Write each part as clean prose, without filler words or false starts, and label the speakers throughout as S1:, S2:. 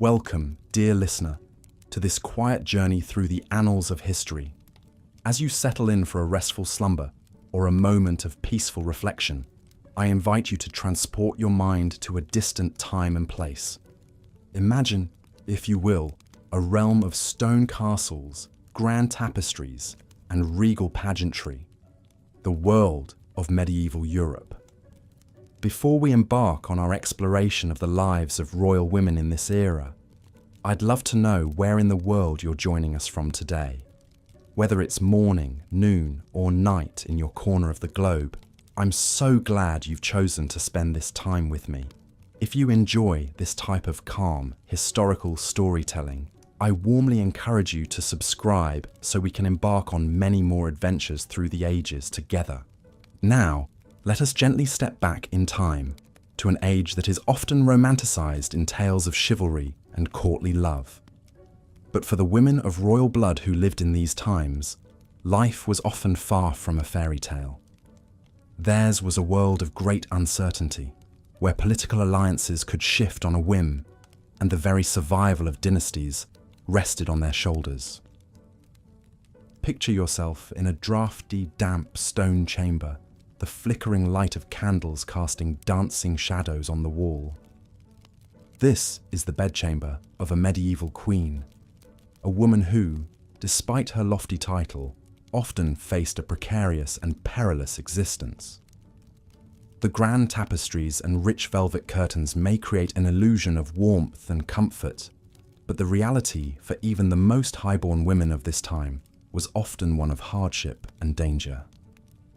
S1: Welcome, dear listener, to this quiet journey through the annals of history. As you settle in for a restful slumber or a moment of peaceful reflection, I invite you to transport your mind to a distant time and place. Imagine, if you will, a realm of stone castles, grand tapestries, and regal pageantry, the world of medieval Europe. Before we embark on our exploration of the lives of royal women in this era, I'd love to know where in the world you're joining us from today. Whether it's morning, noon, or night in your corner of the globe, I'm so glad you've chosen to spend this time with me. If you enjoy this type of calm, historical storytelling, I warmly encourage you to subscribe so we can embark on many more adventures through the ages together. Now, let us gently step back in time to an age that is often romanticized in tales of chivalry and courtly love. But for the women of royal blood who lived in these times, life was often far from a fairy tale. Theirs was a world of great uncertainty, where political alliances could shift on a whim, and the very survival of dynasties rested on their shoulders. Picture yourself in a drafty, damp stone chamber, the flickering light of candles casting dancing shadows on the wall. This is the bedchamber of a medieval queen, a woman who, despite her lofty title, often faced a precarious and perilous existence. The grand tapestries and rich velvet curtains may create an illusion of warmth and comfort, but the reality for even the most highborn women of this time was often one of hardship and danger.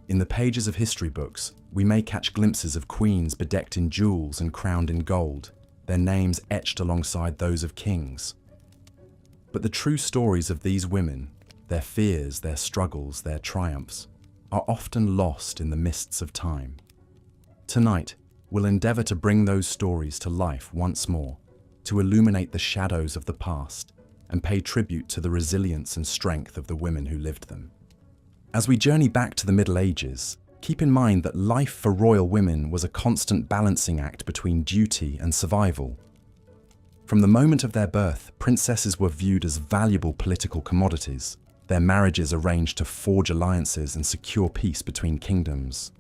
S1: In the pages of history books, we may catch glimpses of queens bedecked in jewels and crowned in gold, their names etched alongside those of kings. But the true stories of these women, their fears, their struggles, their triumphs, are often lost in the mists of time. Tonight, we'll endeavor to bring those stories to life once more, to illuminate the shadows of the past and pay tribute to the resilience and strength of the women who lived them. As we journey back to the Middle Ages, keep in mind that life for royal women was a constant balancing act between duty and survival. From the moment of their birth, princesses were viewed as valuable political commodities, their marriages arranged to forge alliances and secure peace between kingdoms.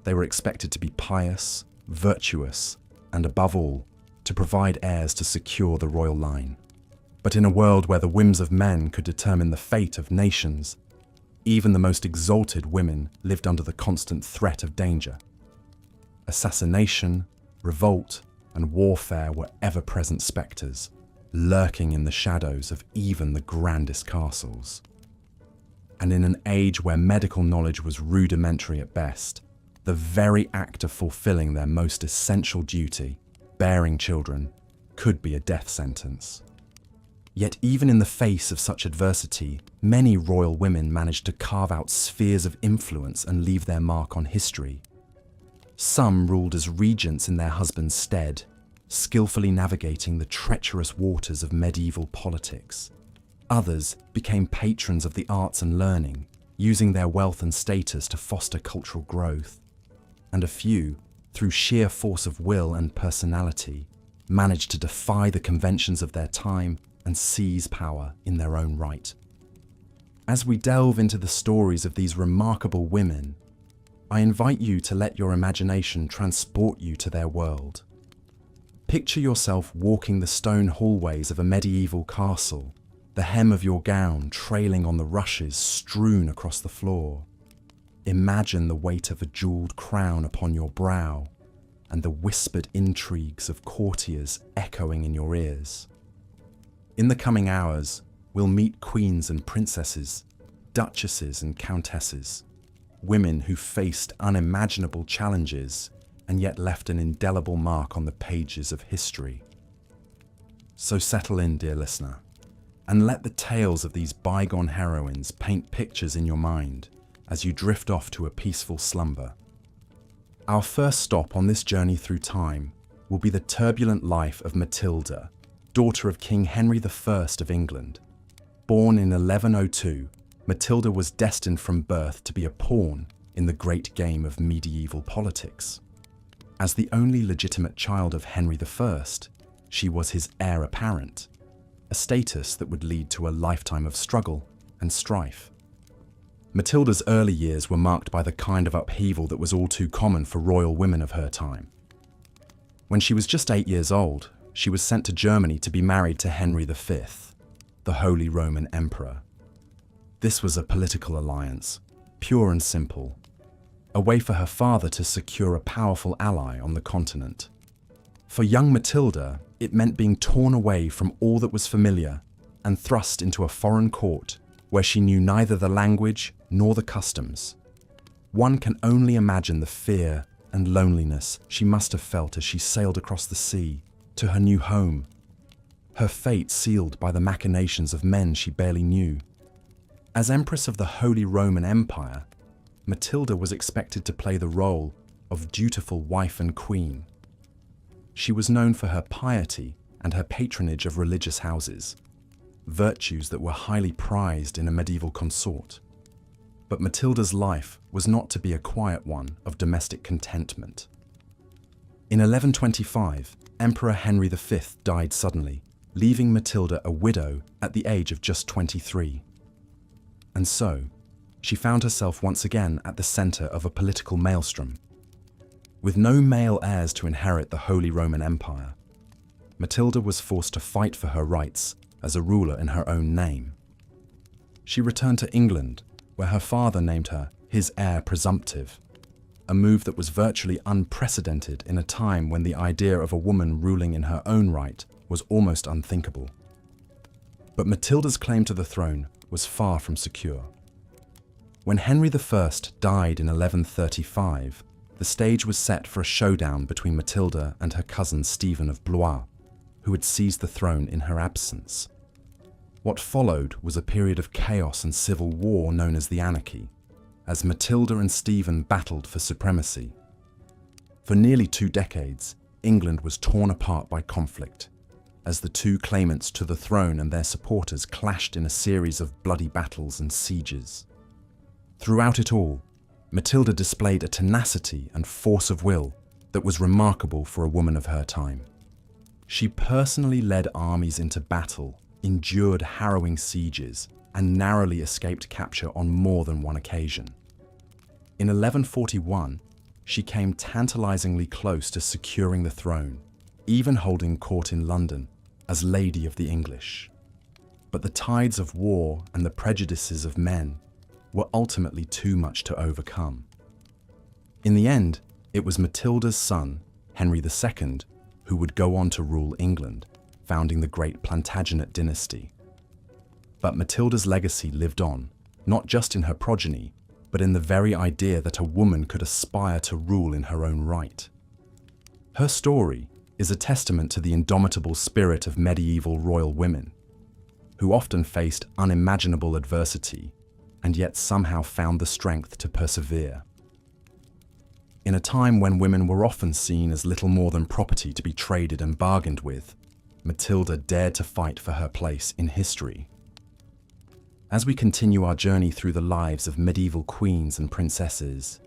S1: They were expected to be pious, virtuous, and above all, to provide heirs to secure the royal line. But in a world where the whims of men could determine the fate of nations, even the most exalted women lived under the constant threat of danger. Assassination, revolt, and warfare were ever-present spectres, lurking in the shadows of even the grandest castles. And in an age where medical knowledge was rudimentary at best, the very act of fulfilling their most essential duty, bearing children, could be a death sentence. Yet even in the face of such adversity, many royal women managed to carve out spheres of influence and leave their mark on history. Some ruled as regents in their husbands' stead, skillfully navigating the treacherous waters of medieval politics. Others became patrons of the arts and learning, using their wealth and status to foster cultural growth. And a few, through sheer force of will and personality, managed to defy the conventions of their time and seize power in their own right. As we delve into the stories of these remarkable women, I invite you to let your imagination transport you to their world. Picture yourself walking the stone hallways of a medieval castle, the hem of your gown trailing on the rushes strewn across the floor. Imagine the weight of a jeweled crown upon your brow and the whispered intrigues of courtiers echoing in your ears. In the coming hours, we'll meet queens and princesses, duchesses and countesses, women who faced unimaginable challenges and yet left an indelible mark on the pages of history. So settle in, dear listener, and let the tales of these bygone heroines paint pictures in your mind as you drift off to a peaceful slumber. Our first stop on this journey through time will be the turbulent life of Matilda, daughter of King Henry I of England. Born in 1102, Matilda was destined from birth to be a pawn in the great game of medieval politics. As the only legitimate child of Henry I, she was his heir apparent, a status that would lead to a lifetime of struggle and strife. Matilda's early years were marked by the kind of upheaval that was all too common for royal women of her time. When she was just 8 years old, she was sent to Germany to be married to Henry V, the Holy Roman Emperor. This was a political alliance, pure and simple, a way for her father to secure a powerful ally on the continent. For young Matilda, it meant being torn away from all that was familiar and thrust into a foreign court where she knew neither the language nor the customs. One can only imagine the fear and loneliness she must have felt as she sailed across the sea to her new home, her fate sealed by the machinations of men she barely knew. As Empress of the Holy Roman Empire, Matilda was expected to play the role of dutiful wife and queen. She was known for her piety and her patronage of religious houses, virtues that were highly prized in a medieval consort. But Matilda's life was not to be a quiet one of domestic contentment. In 1125, Emperor Henry V died suddenly, leaving Matilda a widow at the age of just 23. And so, she found herself once again at the center of a political maelstrom. With no male heirs to inherit the Holy Roman Empire, Matilda was forced to fight for her rights as a ruler in her own name. She returned to England, where her father named her his heir presumptive, a move that was virtually unprecedented in a time when the idea of a woman ruling in her own right was almost unthinkable. But Matilda's claim to the throne was far from secure. When Henry I died in 1135, the stage was set for a showdown between Matilda and her cousin Stephen of Blois, who had seized the throne in her absence. What followed was a period of chaos and civil war known as the Anarchy, as Matilda and Stephen battled for supremacy. For nearly 2 decades, England was torn apart by conflict, as the two claimants to the throne and their supporters clashed in a series of bloody battles and sieges. Throughout it all, Matilda displayed a tenacity and force of will that was remarkable for a woman of her time. She personally led armies into battle, endured harrowing sieges, and narrowly escaped capture on more than one occasion. In 1141, she came tantalizingly close to securing the throne, even holding court in London as Lady of the English. But the tides of war and the prejudices of men were ultimately too much to overcome. In the end, it was Matilda's son, Henry II, who would go on to rule England, founding the great Plantagenet dynasty. But Matilda's legacy lived on, not just in her progeny, but in the very idea that a woman could aspire to rule in her own right. Her story is a testament to the indomitable spirit of medieval royal women, who often faced unimaginable adversity and yet somehow found the strength to persevere. In a time when women were often seen as little more than property to be traded and bargained with, Matilda dared to fight for her place in history. As we continue our journey through the lives of medieval queens and princesses,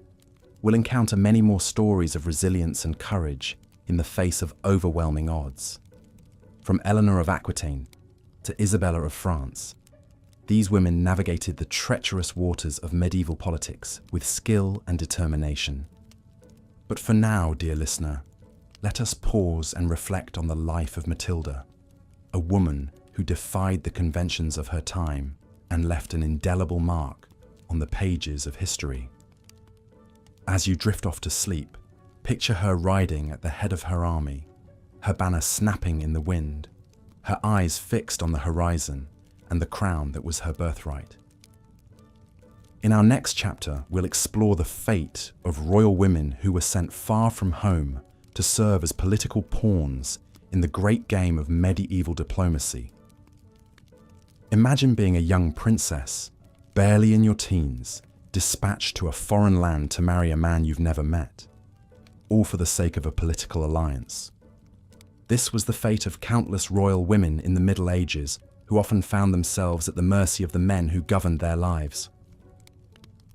S1: we'll encounter many more stories of resilience and courage in the face of overwhelming odds. From Eleanor of Aquitaine to Isabella of France, these women navigated the treacherous waters of medieval politics with skill and determination. But for now, dear listener, let us pause and reflect on the life of Matilda, a woman who defied the conventions of her time and left an indelible mark on the pages of history. As you drift off to sleep, picture her riding at the head of her army, her banner snapping in the wind, her eyes fixed on the horizon and the crown that was her birthright. In our next chapter, we'll explore the fate of royal women who were sent far from home to serve as political pawns in the great game of medieval diplomacy. Imagine being a young princess, barely in your teens, dispatched to a foreign land to marry a man you've never met, all for the sake of a political alliance. This was the fate of countless royal women in the Middle Ages who often found themselves at the mercy of the men who governed their lives.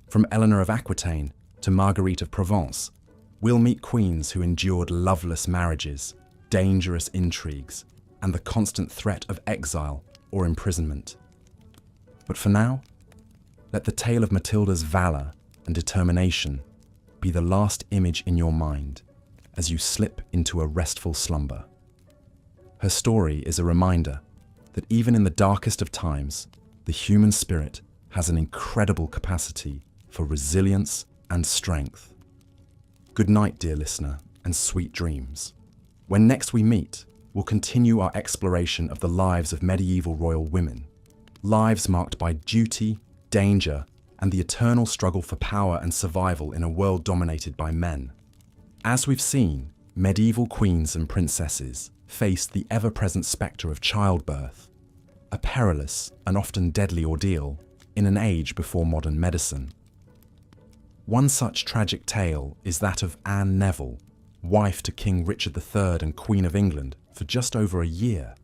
S1: From Eleanor of Aquitaine to Marguerite of Provence, we'll meet queens who endured loveless marriages, dangerous intrigues, and the constant threat of exile or imprisonment. But for now, let the tale of Matilda's valor and determination be the last image in your mind as you slip into a restful slumber. Her story is a reminder that even in the darkest of times, the human spirit has an incredible capacity for resilience and strength. Good night, dear listener, and sweet dreams. When next we meet, we'll continue our exploration of the lives of medieval royal women, lives marked by duty, danger, and the eternal struggle for power and survival in a world dominated by men. As we've seen, medieval queens and princesses faced the ever-present spectre of childbirth, a perilous and often deadly ordeal in an age before modern medicine. One such tragic tale is that of Anne Neville, wife to King Richard III and Queen of England for just over a year.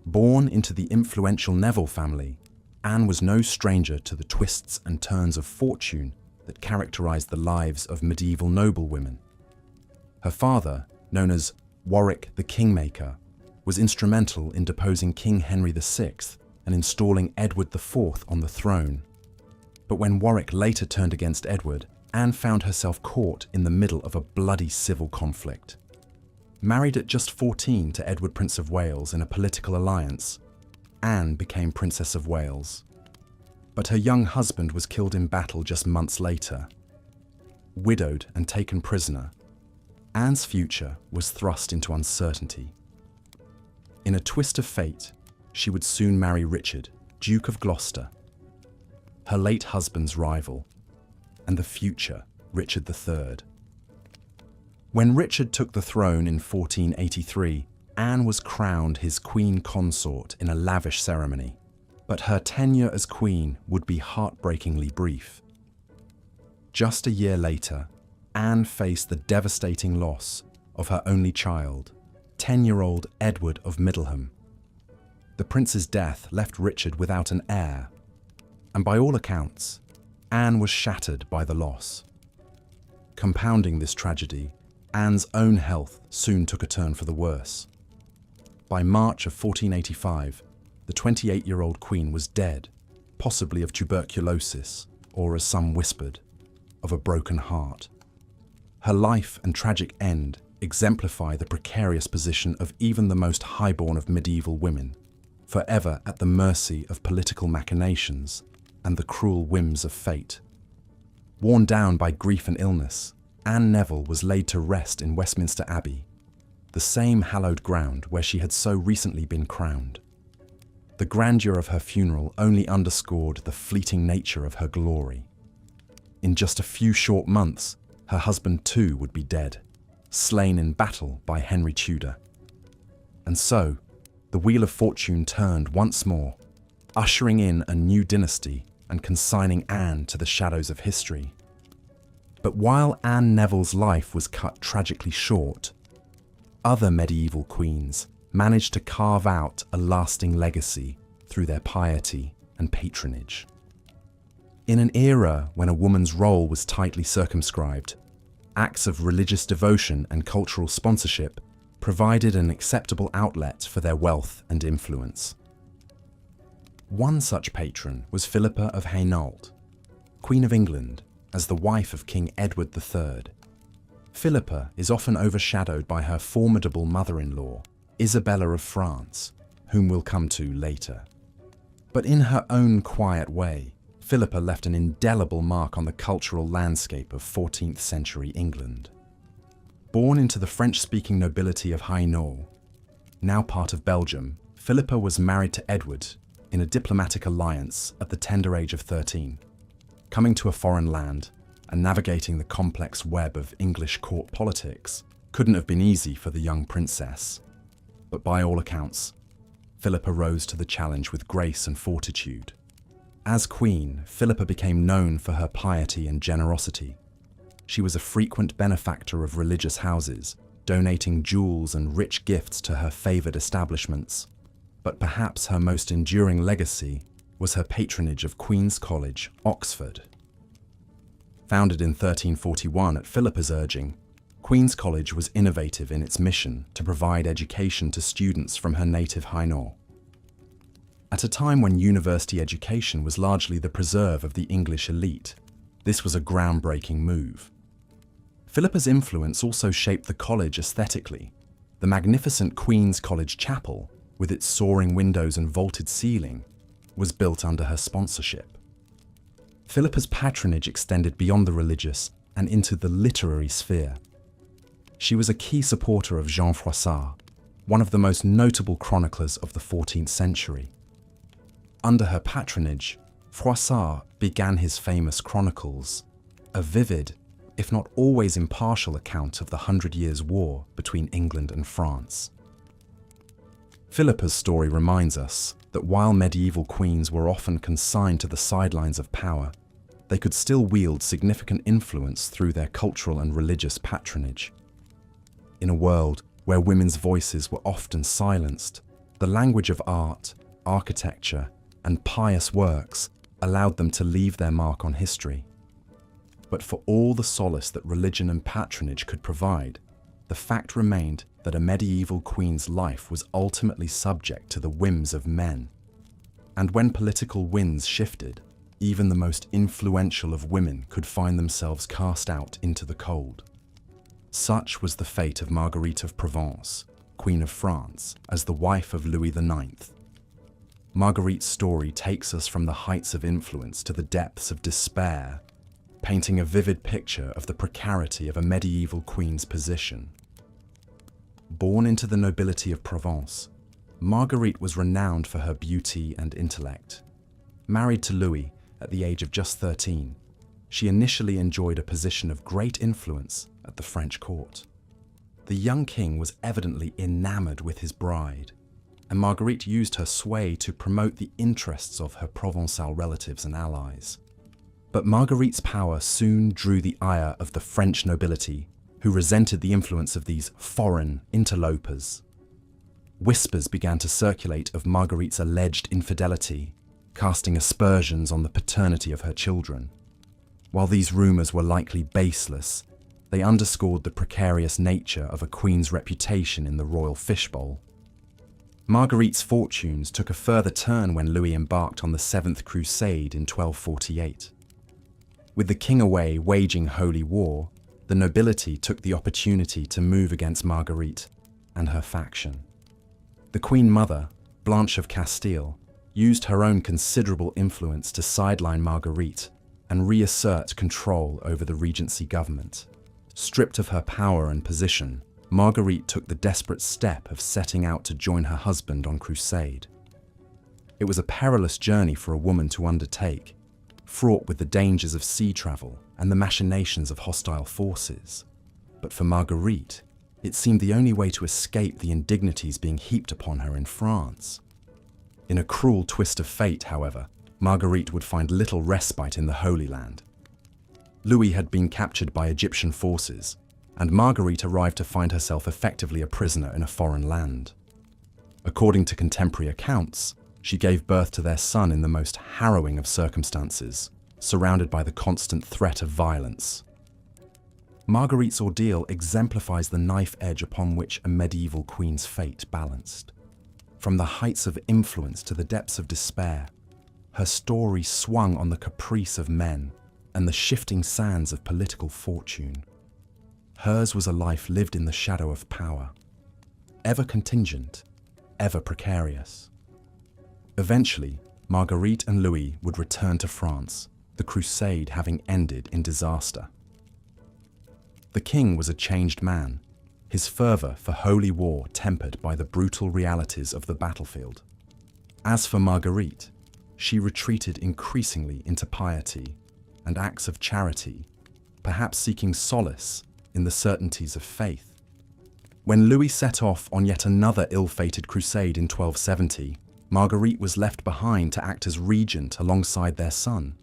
S1: Born into the influential Neville family, Anne was no stranger to the twists and turns of fortune that characterized the lives of medieval noblewomen. Her father, known as Warwick the Kingmaker, was instrumental in deposing King Henry VI and installing Edward IV on the throne. But when Warwick later turned against Edward, Anne found herself caught in the middle of a bloody civil conflict. Married at just 14 to Edward, Prince of Wales, in a political alliance, Anne became Princess of Wales. But her young husband was killed in battle just months later. Widowed and taken prisoner, Anne's future was thrust into uncertainty. In a twist of fate, she would soon marry Richard, Duke of Gloucester, her late husband's rival, and the future Richard III. When Richard took the throne in 1483, Anne was crowned his queen consort in a lavish ceremony, but her tenure as queen would be heartbreakingly brief. Just a year later, Anne faced the devastating loss of her only child, 10-year-old Edward of Middleham. The prince's death left Richard without an heir, and by all accounts, Anne was shattered by the loss. Compounding this tragedy, Anne's own health soon took a turn for the worse. By March of 1485, the 28-year-old queen was dead, possibly of tuberculosis, or as some whispered, of a broken heart. Her life and tragic end exemplify the precarious position of even the most highborn of medieval women, forever at the mercy of political machinations and the cruel whims of fate. Worn down by grief and illness, Anne Neville was laid to rest in Westminster Abbey, the same hallowed ground where she had so recently been crowned. The grandeur of her funeral only underscored the fleeting nature of her glory. In just a few short months, her husband too would be dead, slain in battle by Henry Tudor. And so, the wheel of fortune turned once more, ushering in a new dynasty and consigning Anne to the shadows of history. But while Anne Neville's life was cut tragically short, other medieval queens managed to carve out a lasting legacy through their piety and patronage. In an era when a woman's role was tightly circumscribed, acts of religious devotion and cultural sponsorship provided an acceptable outlet for their wealth and influence. One such patron was Philippa of Hainault, Queen of England, as the wife of King Edward III. Philippa is often overshadowed by her formidable mother-in-law, Isabella of France, whom we'll come to later. But in her own quiet way, Philippa left an indelible mark on the cultural landscape of 14th century England. Born into the French-speaking nobility of Hainault, now part of Belgium, Philippa was married to Edward in a diplomatic alliance at the tender age of 13. Coming to a foreign land and navigating the complex web of English court politics couldn't have been easy for the young princess. But by all accounts, Philippa rose to the challenge with grace and fortitude. As queen, Philippa became known for her piety and generosity. She was a frequent benefactor of religious houses, donating jewels and rich gifts to her favoured establishments. But perhaps her most enduring legacy was her patronage of Queen's College, Oxford. Founded in 1341 at Philippa's urging, Queen's College was innovative in its mission to provide education to students from her native Hainaut. At a time when university education was largely the preserve of the English elite, this was a groundbreaking move. Philippa's influence also shaped the college aesthetically. The magnificent Queen's College Chapel, with its soaring windows and vaulted ceiling, was built under her sponsorship. Philippa's patronage extended beyond the religious and into the literary sphere. She was a key supporter of Jean Froissart, one of the most notable chroniclers of the 14th century. Under her patronage, Froissart began his famous chronicles, a vivid, if not always impartial account of the 100 Years' War between England and France. Philippa's story reminds us that while medieval queens were often consigned to the sidelines of power, they could still wield significant influence through their cultural and religious patronage. In a world where women's voices were often silenced, the language of art, architecture, and pious works allowed them to leave their mark on history. But for all the solace that religion and patronage could provide, the fact remained that a medieval queen's life was ultimately subject to the whims of men. And when political winds shifted, even the most influential of women could find themselves cast out into the cold. Such was the fate of Marguerite of Provence, Queen of France, as the wife of Louis IX. Marguerite's story takes us from the heights of influence to the depths of despair, painting a vivid picture of the precarity of a medieval queen's position. Born into the nobility of Provence, Marguerite was renowned for her beauty and intellect. Married to Louis at the age of just 13, she initially enjoyed a position of great influence at the French court. The young king was evidently enamored with his bride, and Marguerite used her sway to promote the interests of her Provençal relatives and allies. But Marguerite's power soon drew the ire of the French nobility, who resented the influence of these foreign interlopers. Whispers began to circulate of Marguerite's alleged infidelity, casting aspersions on the paternity of her children. While these rumours were likely baseless, they underscored the precarious nature of a queen's reputation in the royal fishbowl. Marguerite's fortunes took a further turn when Louis embarked on the Seventh Crusade in 1248. With the king away waging holy war, the nobility took the opportunity to move against Marguerite and her faction. The Queen Mother, Blanche of Castile, used her own considerable influence to sideline Marguerite and reassert control over the regency government. Stripped of her power and position, Marguerite took the desperate step of setting out to join her husband on crusade. It was a perilous journey for a woman to undertake, fraught with the dangers of sea travel and the machinations of hostile forces. But for Marguerite, it seemed the only way to escape the indignities being heaped upon her in France. In a cruel twist of fate, however, Marguerite would find little respite in the Holy Land. Louis had been captured by Egyptian forces, and Marguerite arrived to find herself effectively a prisoner in a foreign land. According to contemporary accounts, she gave birth to their son in the most harrowing of circumstances, surrounded by the constant threat of violence. Marguerite's ordeal exemplifies the knife edge upon which a medieval queen's fate balanced. From the heights of influence to the depths of despair, her story swung on the caprice of men and the shifting sands of political fortune. Hers was a life lived in the shadow of power, ever contingent, ever precarious. Eventually, Marguerite and Louis would return to France, the crusade having ended in disaster. The king was a changed man, his fervour for holy war tempered by the brutal realities of the battlefield. As for Marguerite, she retreated increasingly into piety and acts of charity, perhaps seeking solace in the certainties of faith. When Louis set off on yet another ill-fated crusade in 1270, Marguerite was left behind to act as regent alongside their son.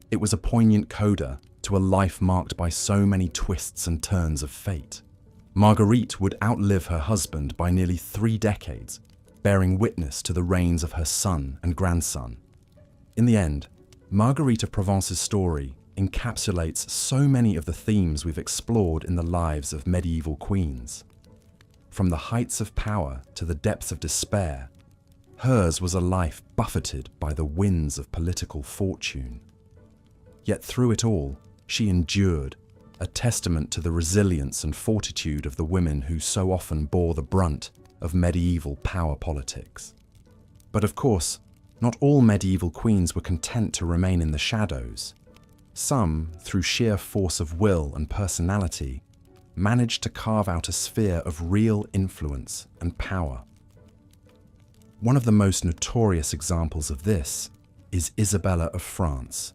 S1: It was a poignant coda to a life marked by so many twists and turns of fate. Marguerite would outlive her husband by nearly 3 decades, bearing witness to the reigns of her son and grandson. In the end, Marguerite of Provence's story encapsulates so many of the themes we've explored in the lives of medieval queens. From the heights of power to the depths of despair, hers was a life buffeted by the winds of political fortune. Yet through it all, she endured, a testament to the resilience and fortitude of the women who so often bore the brunt of medieval power politics. But of course, not all medieval queens were content to remain in the shadows. Some, through sheer force of will and personality, managed to carve out a sphere of real influence and power. One of the most notorious examples of this is Isabella of France,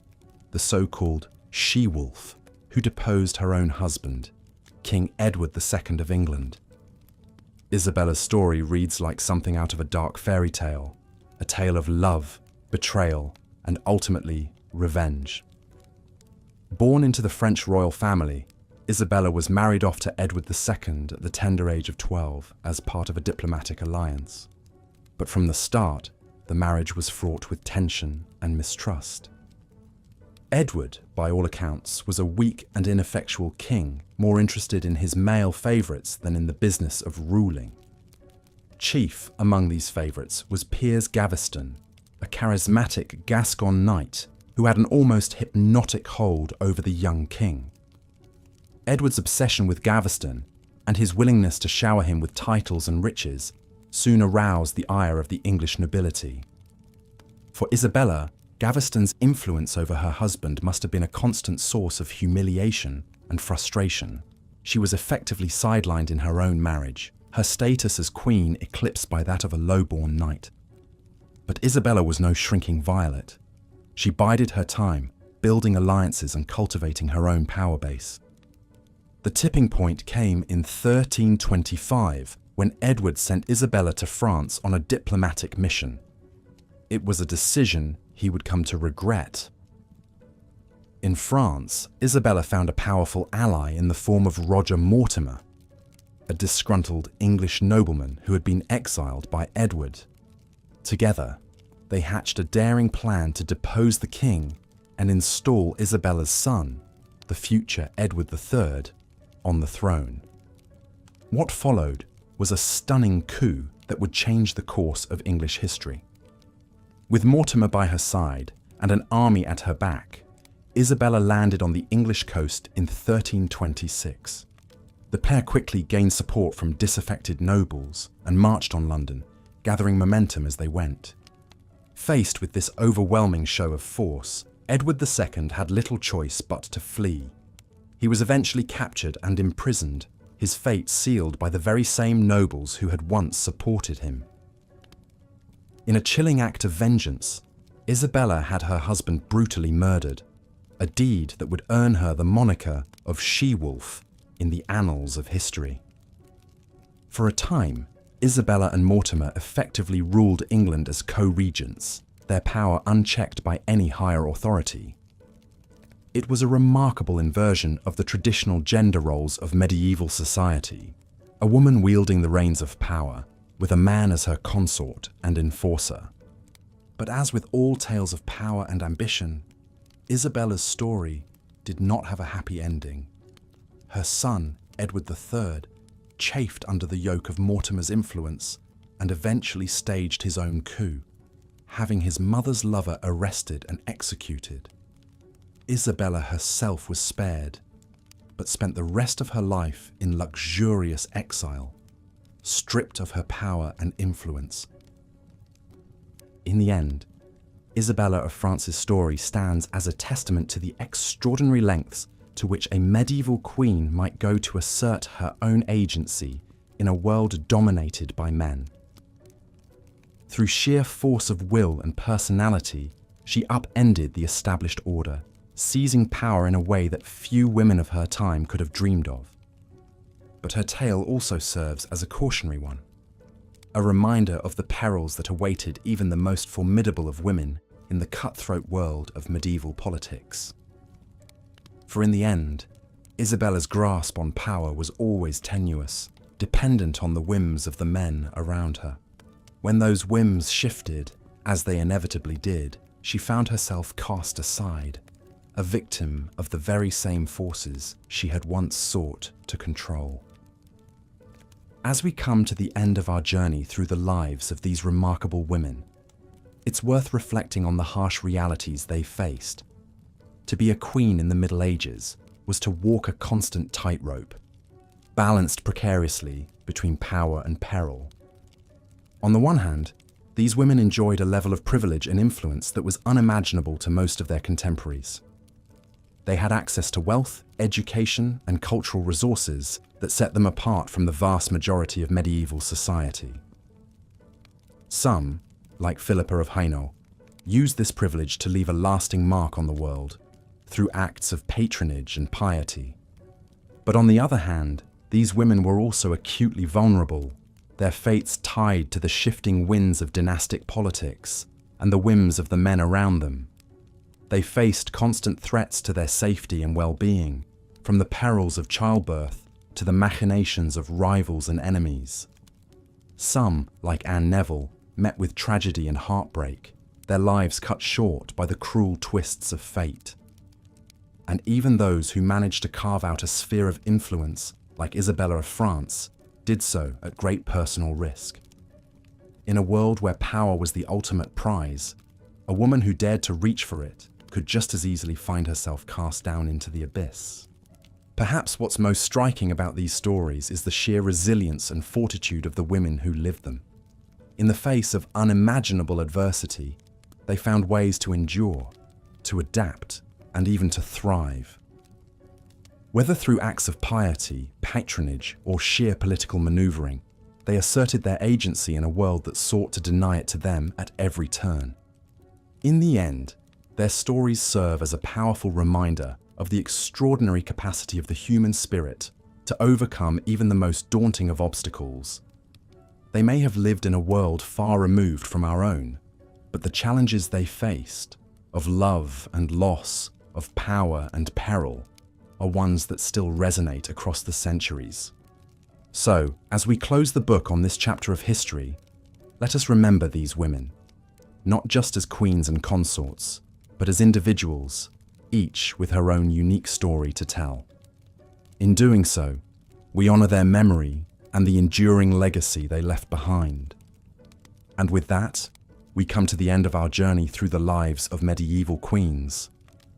S1: the so-called she-wolf, who deposed her own husband, King Edward II of England. Isabella's story reads like something out of a dark fairy tale, a tale of love, betrayal, and ultimately revenge. Born into the French royal family, Isabella was married off to Edward II at the tender age of 12 as part of a diplomatic alliance. But from the start, the marriage was fraught with tension and mistrust. Edward, by all accounts, was a weak and ineffectual king, more interested in his male favourites than in the business of ruling. Chief among these favourites was Piers Gaveston, a charismatic Gascon knight who had an almost hypnotic hold over the young king. Edward's obsession with Gaveston and his willingness to shower him with titles and riches soon aroused the ire of the English nobility. For Isabella, Gaveston's influence over her husband must have been a constant source of humiliation and frustration. She was effectively sidelined in her own marriage, her status as queen eclipsed by that of a low-born knight. But Isabella was no shrinking violet. She bided her time, building alliances and cultivating her own power base. The tipping point came in 1325, when Edward sent Isabella to France on a diplomatic mission. It was a decision he would come to regret. In France, Isabella found a powerful ally in the form of Roger Mortimer, a disgruntled English nobleman who had been exiled by Edward. Together, they hatched a daring plan to depose the king and install Isabella's son, the future Edward III, on the throne. What followed was a stunning coup that would change the course of English history. With Mortimer by her side and an army at her back, Isabella landed on the English coast in 1326. The pair quickly gained support from disaffected nobles and marched on London, gathering momentum as they went. Faced with this overwhelming show of force, Edward II had little choice but to flee. He was eventually captured and imprisoned, his fate sealed by the very same nobles who had once supported him. In a chilling act of vengeance, Isabella had her husband brutally murdered, a deed that would earn her the moniker of she-wolf in the annals of history. For a time, Isabella and Mortimer effectively ruled England as co-regents, their power unchecked by any higher authority. It was a remarkable inversion of the traditional gender roles of medieval society, a woman wielding the reins of power, with a man as her consort and enforcer. But as with all tales of power and ambition, Isabella's story did not have a happy ending. Her son, Edward III, chafed under the yoke of Mortimer's influence and eventually staged his own coup, having his mother's lover arrested and executed. Isabella herself was spared, but spent the rest of her life in luxurious exile, stripped of her power and influence. In the end, Isabella of France's story stands as a testament to the extraordinary lengths to which a medieval queen might go to assert her own agency in a world dominated by men. Through sheer force of will and personality, she upended the established order, seizing power in a way that few women of her time could have dreamed of. But her tale also serves as a cautionary one, a reminder of the perils that awaited even the most formidable of women in the cutthroat world of medieval politics. For in the end, Isabella's grasp on power was always tenuous, dependent on the whims of the men around her. When those whims shifted, as they inevitably did, she found herself cast aside, a victim of the very same forces she had once sought to control. As we come to the end of our journey through the lives of these remarkable women, it's worth reflecting on the harsh realities they faced. To be a queen in the Middle Ages was to walk a constant tightrope, balanced precariously between power and peril. On the one hand, these women enjoyed a level of privilege and influence that was unimaginable to most of their contemporaries. They had access to wealth, education, and cultural resources that set them apart from the vast majority of medieval society. Some, like Philippa of Hainault, used this privilege to leave a lasting mark on the world through acts of patronage and piety. But on the other hand, these women were also acutely vulnerable, their fates tied to the shifting winds of dynastic politics and the whims of the men around them. They faced constant threats to their safety and well-being, from the perils of childbirth to the machinations of rivals and enemies. Some, like Anne Neville, met with tragedy and heartbreak, their lives cut short by the cruel twists of fate. And even those who managed to carve out a sphere of influence, like Isabella of France, did so at great personal risk. In a world where power was the ultimate prize, a woman who dared to reach for it could just as easily find herself cast down into the abyss. Perhaps what's most striking about these stories is the sheer resilience and fortitude of the women who lived them. In the face of unimaginable adversity, they found ways to endure, to adapt, and even to thrive. Whether through acts of piety, patronage, or sheer political maneuvering, they asserted their agency in a world that sought to deny it to them at every turn. In the end, their stories serve as a powerful reminder of the extraordinary capacity of the human spirit to overcome even the most daunting of obstacles. They may have lived in a world far removed from our own, but the challenges they faced, of love and loss, of power and peril, are ones that still resonate across the centuries. So, as we close the book on this chapter of history, let us remember these women, not just as queens and consorts, but as individuals, each with her own unique story to tell. In doing so, we honor their memory and the enduring legacy they left behind. And with that, we come to the end of our journey through the lives of medieval queens.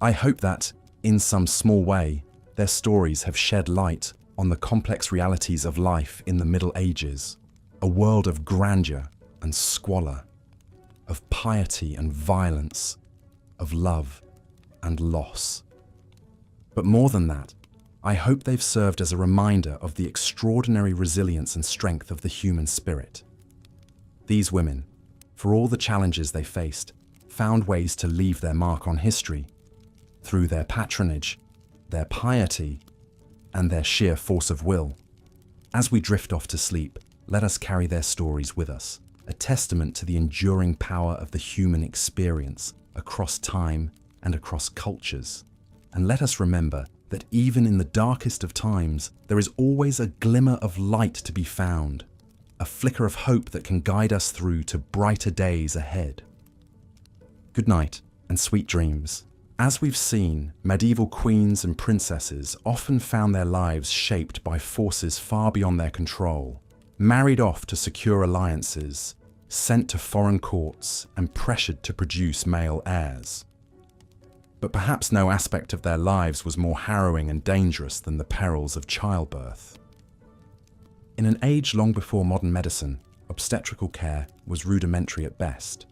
S1: I hope that, in some small way, their stories have shed light on the complex realities of life in the Middle Ages, a world of grandeur and squalor, of piety and violence, of love and loss. But more than that, I hope they've served as a reminder of the extraordinary resilience and strength of the human spirit. These women, for all the challenges they faced, found ways to leave their mark on history through their patronage, their piety, and their sheer force of will. As we drift off to sleep, let us carry their stories with us, a testament to the enduring power of the human experience across time and across cultures. And let us remember that even in the darkest of times, there is always a glimmer of light to be found, a flicker of hope that can guide us through to brighter days ahead. Good night and sweet dreams. As we've seen, medieval queens and princesses often found their lives shaped by forces far beyond their control, married off to secure alliances, sent to foreign courts, and pressured to produce male heirs. But perhaps no aspect of their lives was more harrowing and dangerous than the perils of childbirth. In an age long before modern medicine, obstetrical care was rudimentary at best.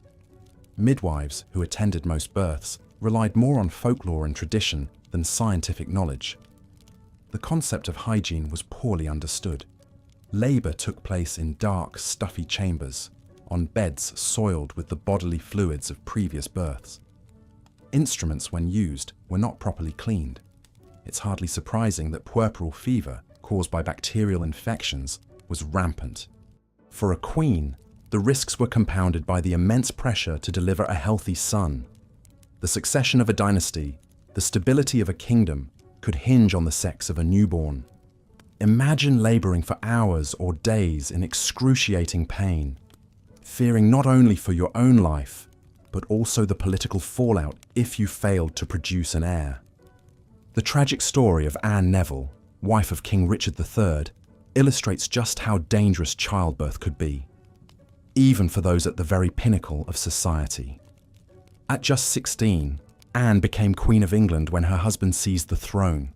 S1: Midwives who attended most births relied more on folklore and tradition than scientific knowledge. The concept of hygiene was poorly understood. Labour took place in dark, stuffy chambers, on beds soiled with the bodily fluids of previous births. Instruments, when used, were not properly cleaned. It's hardly surprising that puerperal fever, caused by bacterial infections, was rampant. For a queen, the risks were compounded by the immense pressure to deliver a healthy son. The succession of a dynasty, the stability of a kingdom, could hinge on the sex of a newborn. Imagine labouring for hours or days in excruciating pain, fearing not only for your own life, but also the political fallout if you failed to produce an heir. The tragic story of Anne Neville, wife of King Richard III, illustrates just how dangerous childbirth could be, even for those at the very pinnacle of society. At just 16, Anne became Queen of England when her husband seized the throne.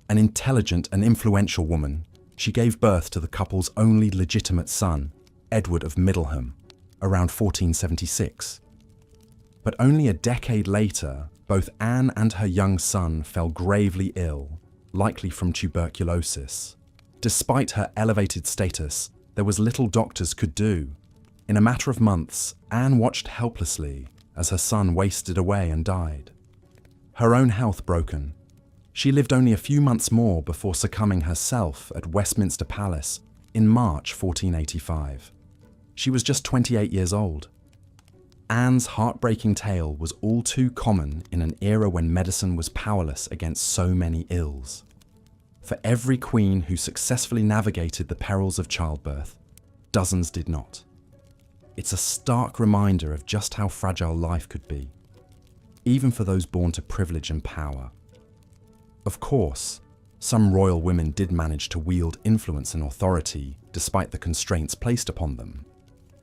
S1: An intelligent and influential woman, she gave birth to the couple's only legitimate son, Edward of Middleham, around 1476. But only a decade later, both Anne and her young son fell gravely ill, likely from tuberculosis. Despite her elevated status, there was little doctors could do. In a matter of months, Anne watched helplessly as her son wasted away and died. Her own health broken, she lived only a few months more before succumbing herself at Westminster Palace in March 1485. She was just 28 years old. Anne's heartbreaking tale was all too common in an era when medicine was powerless against so many ills. For every queen who successfully navigated the perils of childbirth, dozens did not. It's a stark reminder of just how fragile life could be, even for those born to privilege and power. Of course, some royal women did manage to wield influence and authority despite the constraints placed upon them,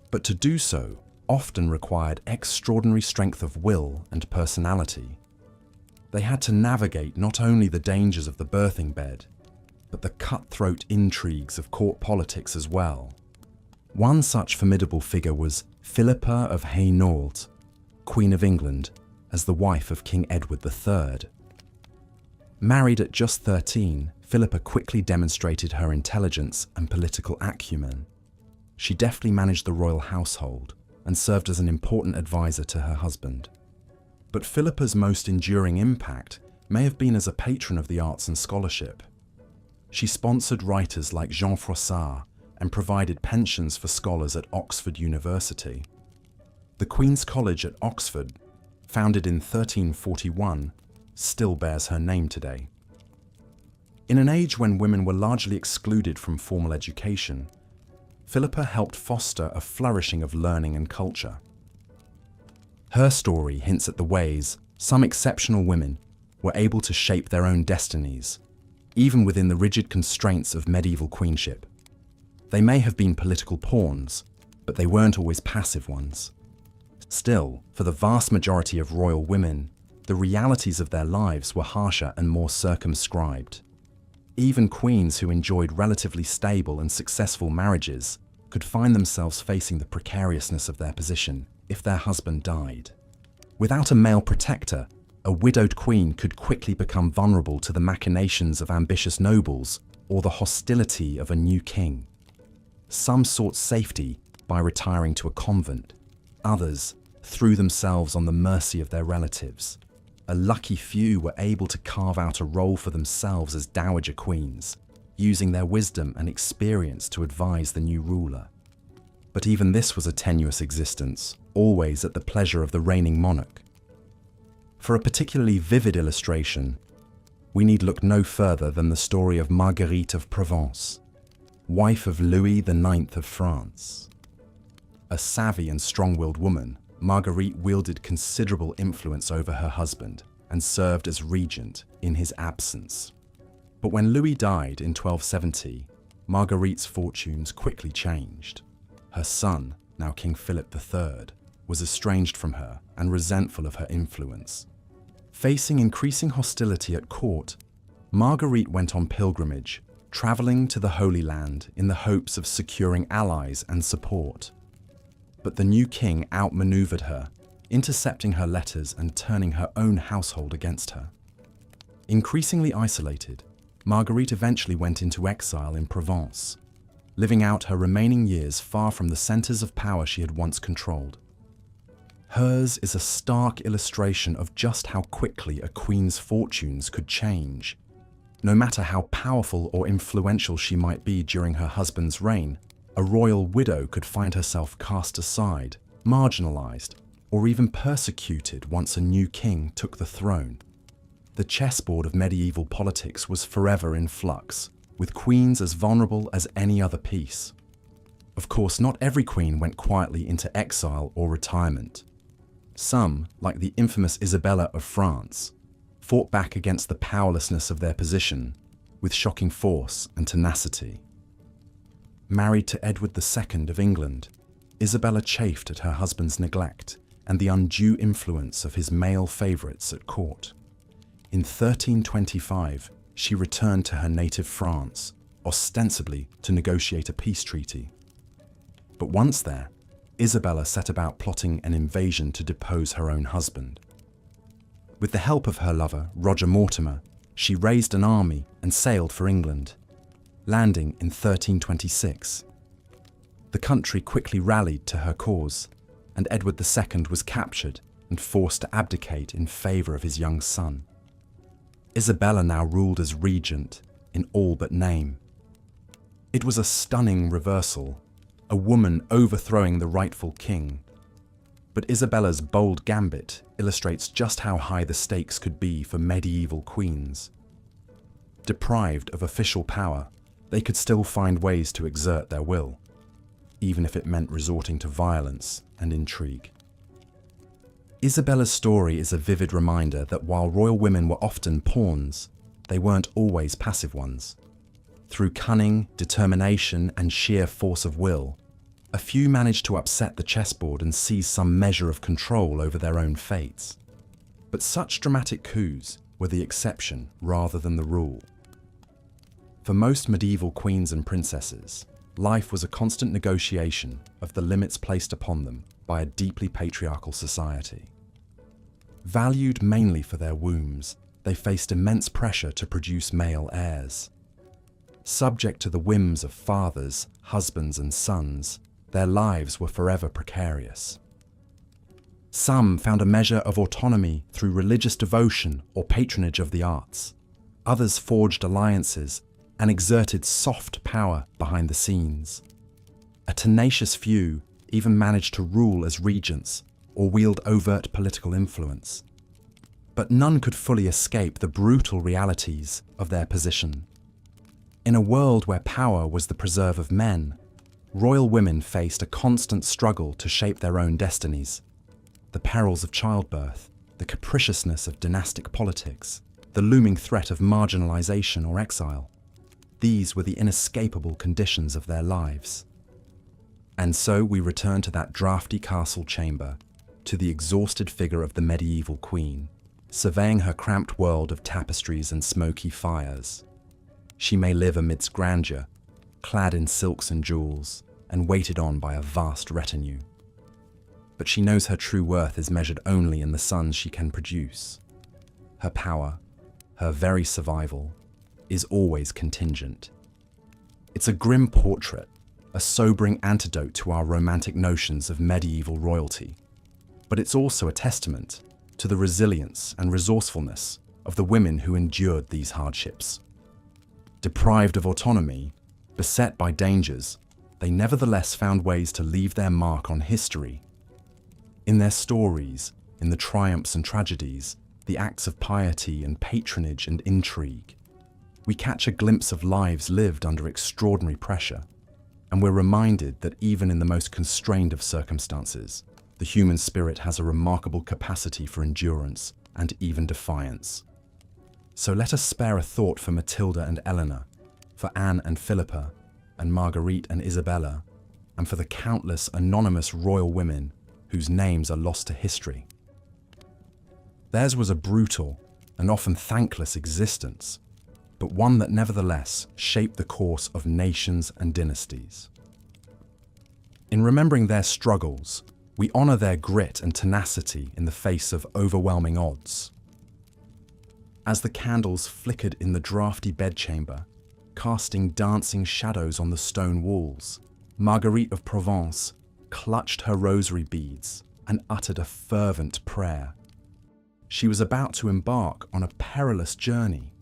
S1: but to do so often required extraordinary strength of will and personality. They had to navigate not only the dangers of the birthing bed, but the cutthroat intrigues of court politics as well. One such formidable figure was Philippa of Hainault, Queen of England, as the wife of King Edward III. Married at just 13, Philippa quickly demonstrated her intelligence and political acumen. She deftly managed the royal household and served as an important advisor to her husband. But Philippa's most enduring impact may have been as a patron of the arts and scholarship. She sponsored writers like Jean Froissart and provided pensions for scholars at Oxford University. The Queen's College at Oxford, founded in 1341, still bears her name today. In an age when women were largely excluded from formal education, Philippa helped foster a flourishing of learning and culture. Her story hints at the ways some exceptional women were able to shape their own destinies, even within the rigid constraints of medieval queenship. They may have been political pawns, but they weren't always passive ones. Still, for the vast majority of royal women, the realities of their lives were harsher and more circumscribed. Even queens who enjoyed relatively stable and successful marriages could find themselves facing the precariousness of their position if their husband died. Without a male protector, a widowed queen could quickly become vulnerable to the machinations of ambitious nobles or the hostility of a new king. Some sought safety by retiring to a convent. Others threw themselves on the mercy of their relatives. A lucky few were able to carve out a role for themselves as dowager queens, using their wisdom and experience to advise the new ruler. But even this was a tenuous existence, always at the pleasure of the reigning monarch. For a particularly vivid illustration, we need look no further than the story of Marguerite of Provence, wife of Louis IX of France. A savvy and strong-willed woman, Marguerite wielded considerable influence over her husband and served as regent in his absence. But when Louis died in 1270, Marguerite's fortunes quickly changed. Her son, now King Philip III, was estranged from her and resentful of her influence. Facing increasing hostility at court, Marguerite went on pilgrimage, traveling to the Holy Land in the hopes of securing allies and support. But the new king outmaneuvered her, intercepting her letters and turning her own household against her. Increasingly isolated, Marguerite eventually went into exile in Provence, living out her remaining years far from the centers of power she had once controlled. Hers is a stark illustration of just how quickly a queen's fortunes could change. No matter how powerful or influential she might be during her husband's reign, a royal widow could find herself cast aside, marginalized, or even persecuted once a new king took the throne. The chessboard of medieval politics was forever in flux, with queens as vulnerable as any other piece. Of course, not every queen went quietly into exile or retirement. Some, like the infamous Isabella of France, fought back against the powerlessness of their position with shocking force and tenacity. Married to Edward II of England, Isabella chafed at her husband's neglect and the undue influence of his male favourites at court. In 1325, she returned to her native France, ostensibly to negotiate a peace treaty. But once there, Isabella set about plotting an invasion to depose her own husband. With the help of her lover, Roger Mortimer, she raised an army and sailed for England, landing in 1326. The country quickly rallied to her cause, and Edward II was captured and forced to abdicate in favour of his young son. Isabella now ruled as regent in all but name. It was a stunning reversal, a woman overthrowing the rightful king. But Isabella's bold gambit illustrates just how high the stakes could be for medieval queens. Deprived of official power, they could still find ways to exert their will, even if it meant resorting to violence and intrigue. Isabella's story is a vivid reminder that while royal women were often pawns, they weren't always passive ones. Through cunning, determination, and sheer force of will, a few managed to upset the chessboard and seize some measure of control over their own fates. But such dramatic coups were the exception rather than the rule. For most medieval queens and princesses, life was a constant negotiation of the limits placed upon them by a deeply patriarchal society. Valued mainly for their wombs, they faced immense pressure to produce male heirs. Subject to the whims of fathers, husbands, and sons, their lives were forever precarious. Some found a measure of autonomy through religious devotion or patronage of the arts. Others forged alliances and exerted soft power behind the scenes. A tenacious few even managed to rule as regents or wield overt political influence. But none could fully escape the brutal realities of their position. In a world where power was the preserve of men, royal women faced a constant struggle to shape their own destinies. The perils of childbirth, the capriciousness of dynastic politics, the looming threat of marginalization or exile. These were the inescapable conditions of their lives. And so we return to that drafty castle chamber, to the exhausted figure of the medieval queen, surveying her cramped world of tapestries and smoky fires. She may live amidst grandeur, clad in silks and jewels, and waited on by a vast retinue. But she knows her true worth is measured only in the sons she can produce. Her power, her very survival, is always contingent. It's a grim portrait, a sobering antidote to our romantic notions of medieval royalty. But it's also a testament to the resilience and resourcefulness of the women who endured these hardships. Deprived of autonomy, beset by dangers, they nevertheless found ways to leave their mark on history. In their stories, in the triumphs and tragedies, the acts of piety and patronage and intrigue, we catch a glimpse of lives lived under extraordinary pressure, and we're reminded that even in the most constrained of circumstances, the human spirit has a remarkable capacity for endurance and even defiance. So let us spare a thought for Matilda and Eleanor, for Anne and Philippa, and Marguerite and Isabella, and for the countless anonymous royal women whose names are lost to history. Theirs was a brutal and often thankless existence, but one that nevertheless shaped the course of nations and dynasties. In remembering their struggles, we honor their grit and tenacity in the face of overwhelming odds. As the candles flickered in the drafty bedchamber, casting dancing shadows on the stone walls, Marguerite of Provence clutched her rosary beads and uttered a fervent prayer. She was about to embark on a perilous journey,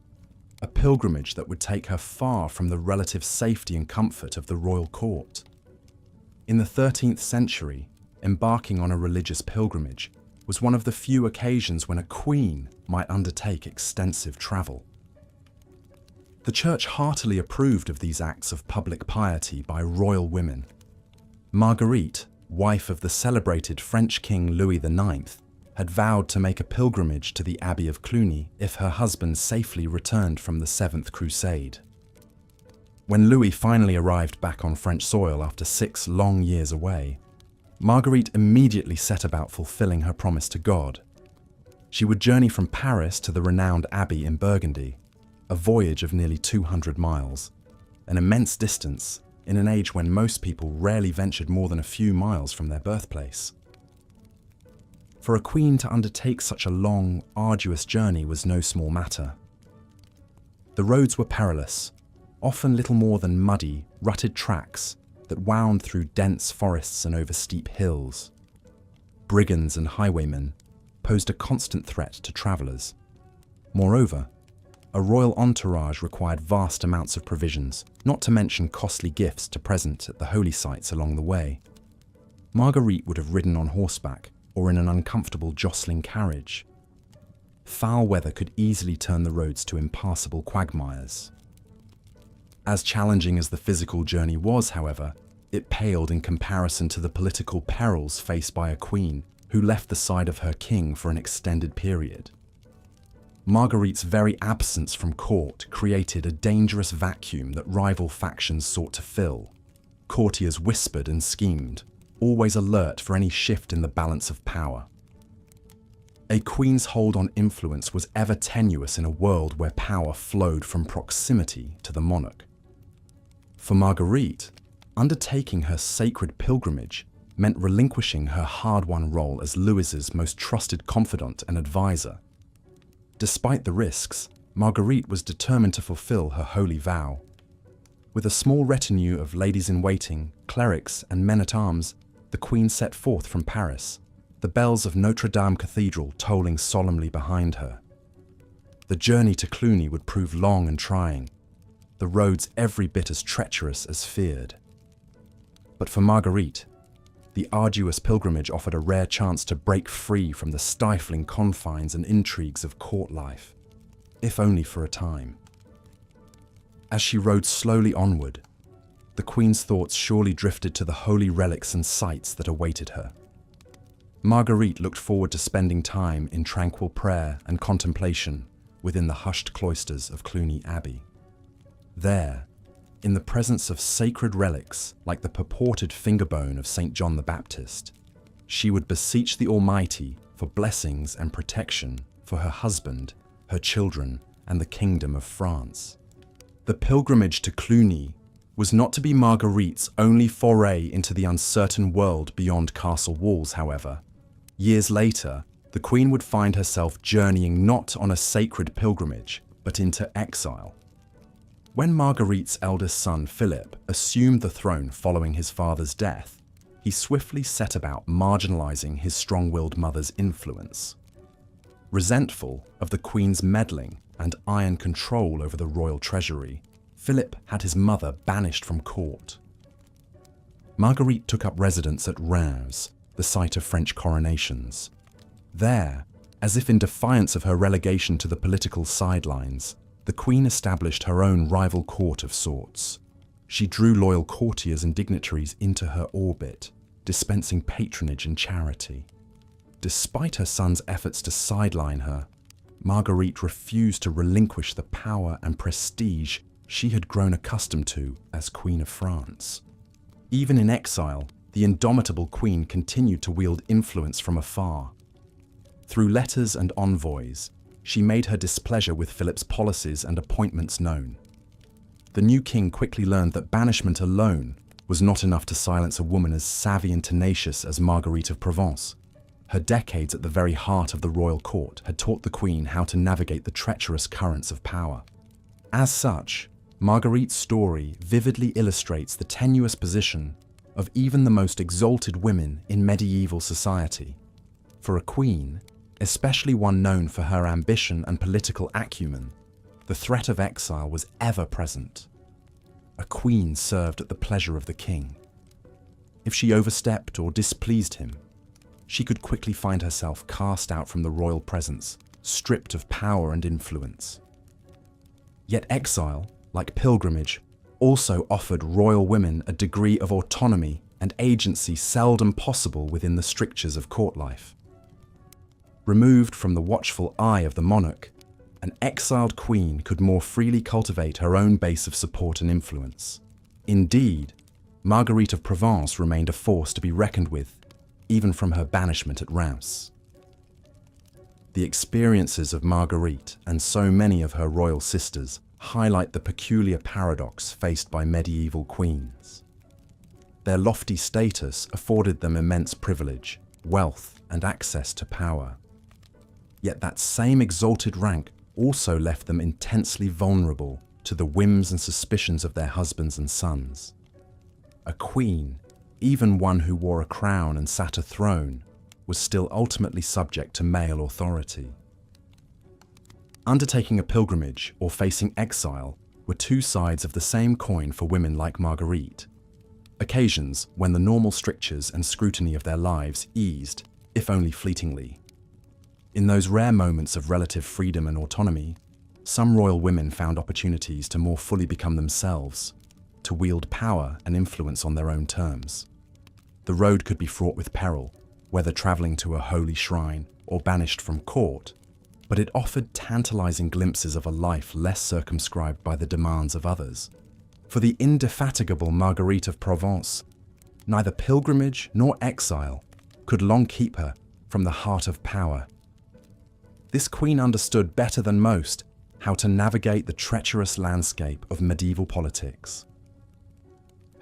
S1: a pilgrimage that would take her far from the relative safety and comfort of the royal court. In the 13th century, embarking on a religious pilgrimage was one of the few occasions when a queen might undertake extensive travel. The church heartily approved of these acts of public piety by royal women. Marguerite, wife of the celebrated French King Louis IX, had vowed to make a pilgrimage to the Abbey of Cluny if her husband safely returned from the Seventh Crusade. When Louis finally arrived back on French soil after 6 long years away, Marguerite immediately set about fulfilling her promise to God. She would journey from Paris to the renowned abbey in Burgundy, a voyage of nearly 200 miles, an immense distance in an age when most people rarely ventured more than a few miles from their birthplace. For a queen to undertake such a long, arduous journey was no small matter. The roads were perilous, often little more than muddy, rutted tracks that wound through dense forests and over steep hills. Brigands and highwaymen posed a constant threat to travellers. Moreover, a royal entourage required vast amounts of provisions, not to mention costly gifts to present at the holy sites along the way. Marguerite would have ridden on horseback or in an uncomfortable jostling carriage. Foul weather could easily turn the roads to impassable quagmires. As challenging as the physical journey was, however, it paled in comparison to the political perils faced by a queen who left the side of her king for an extended period. Marguerite's very absence from court created a dangerous vacuum that rival factions sought to fill. Courtiers whispered and schemed, always alert for any shift in the balance of power. A queen's hold on influence was ever tenuous in a world where power flowed from proximity to the monarch. For Marguerite, undertaking her sacred pilgrimage meant relinquishing her hard-won role as Louis's most trusted confidant and advisor. Despite the risks, Marguerite was determined to fulfill her holy vow. With a small retinue of ladies-in-waiting, clerics, and men-at-arms, the queen set forth from Paris, the bells of Notre Dame Cathedral tolling solemnly behind her. The journey to Cluny would prove long and trying, the roads every bit as treacherous as feared. But for Marguerite, the arduous pilgrimage offered a rare chance to break free from the stifling confines and intrigues of court life, if only for a time. As she rode slowly onward, the queen's thoughts surely drifted to the holy relics and sites that awaited her. Marguerite looked forward to spending time in tranquil prayer and contemplation within the hushed cloisters of Cluny Abbey. There, in the presence of sacred relics like the purported fingerbone of St. John the Baptist, she would beseech the Almighty for blessings and protection for her husband, her children, and the Kingdom of France. The pilgrimage to Cluny was not to be Marguerite's only foray into the uncertain world beyond castle walls, however. Years later, the queen would find herself journeying not on a sacred pilgrimage, but into exile. When Marguerite's eldest son, Philip, assumed the throne following his father's death, he swiftly set about marginalizing his strong-willed mother's influence. Resentful of the queen's meddling and iron control over the royal treasury, Philip had his mother banished from court. Marguerite took up residence at Reims, the site of French coronations. There, as if in defiance of her relegation to the political sidelines, the queen established her own rival court of sorts. She drew loyal courtiers and dignitaries into her orbit, dispensing patronage and charity. Despite her son's efforts to sideline her, Marguerite refused to relinquish the power and prestige she had grown accustomed to as Queen of France. Even in exile, the indomitable queen continued to wield influence from afar. Through letters and envoys, she made her displeasure with Philip's policies and appointments known. The new king quickly learned that banishment alone was not enough to silence a woman as savvy and tenacious as Marguerite of Provence. Her decades at the very heart of the royal court had taught the queen how to navigate the treacherous currents of power. As such, Marguerite's story vividly illustrates the tenuous position of even the most exalted women in medieval society. For a queen, especially one known for her ambition and political acumen, the threat of exile was ever present. A queen served at the pleasure of the king. If she overstepped or displeased him, she could quickly find herself cast out from the royal presence, stripped of power and influence. Yet exile, like pilgrimage, also offered royal women a degree of autonomy and agency seldom possible within the strictures of court life. Removed from the watchful eye of the monarch, an exiled queen could more freely cultivate her own base of support and influence. Indeed, Marguerite of Provence remained a force to be reckoned with, even from her banishment at Reims. The experiences of Marguerite and so many of her royal sisters highlight the peculiar paradox faced by medieval queens. Their lofty status afforded them immense privilege, wealth, and access to power. Yet that same exalted rank also left them intensely vulnerable to the whims and suspicions of their husbands and sons. A queen, even one who wore a crown and sat a throne, was still ultimately subject to male authority. Undertaking a pilgrimage or facing exile were two sides of the same coin for women like Marguerite, occasions when the normal strictures and scrutiny of their lives eased, if only fleetingly. In those rare moments of relative freedom and autonomy, some royal women found opportunities to more fully become themselves, to wield power and influence on their own terms. The road could be fraught with peril, whether traveling to a holy shrine or banished from court, but it offered tantalizing glimpses of a life less circumscribed by the demands of others. For the indefatigable Marguerite of Provence, neither pilgrimage nor exile could long keep her from the heart of power. This queen understood better than most how to navigate the treacherous landscape of medieval politics.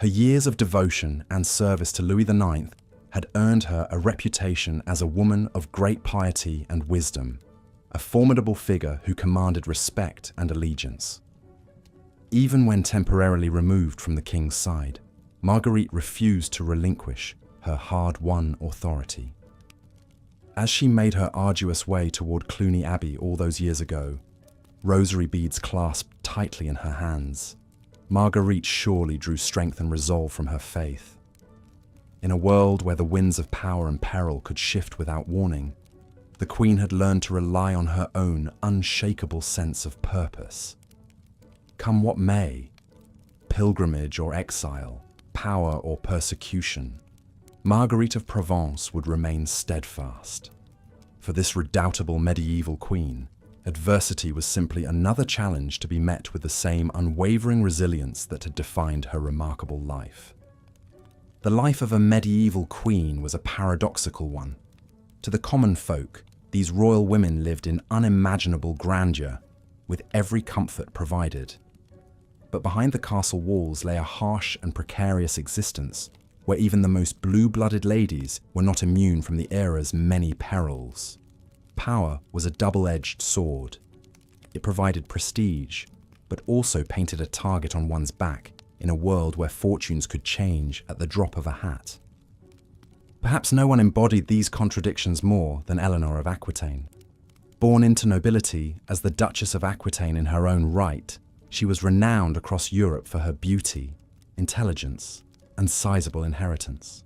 S1: Her years of devotion and service to Louis IX had earned her a reputation as a woman of great piety and wisdom, a formidable figure who commanded respect and allegiance. Even when temporarily removed from the king's side, Marguerite refused to relinquish her hard-won authority. As she made her arduous way toward Cluny Abbey all those years ago, rosary beads clasped tightly in her hands, Marguerite surely drew strength and resolve from her faith. In a world where the winds of power and peril could shift without warning, the Queen had learned to rely on her own unshakable sense of purpose. Come what may, pilgrimage or exile, power or persecution, Marguerite of Provence would remain steadfast. For this redoubtable medieval queen, adversity was simply another challenge to be met with the same unwavering resilience that had defined her remarkable life. The life of a medieval queen was a paradoxical one. To the common folk, these royal women lived in unimaginable grandeur, with every comfort provided. But behind the castle walls lay a harsh and precarious existence, where even the most blue-blooded ladies were not immune from the era's many perils. Power was a double-edged sword. It provided prestige, but also painted a target on one's back in a world where fortunes could change at the drop of a hat. Perhaps no one embodied these contradictions more than Eleanor of Aquitaine. Born into nobility as the Duchess of Aquitaine in her own right, she was renowned across Europe for her beauty, intelligence, and sizable inheritance.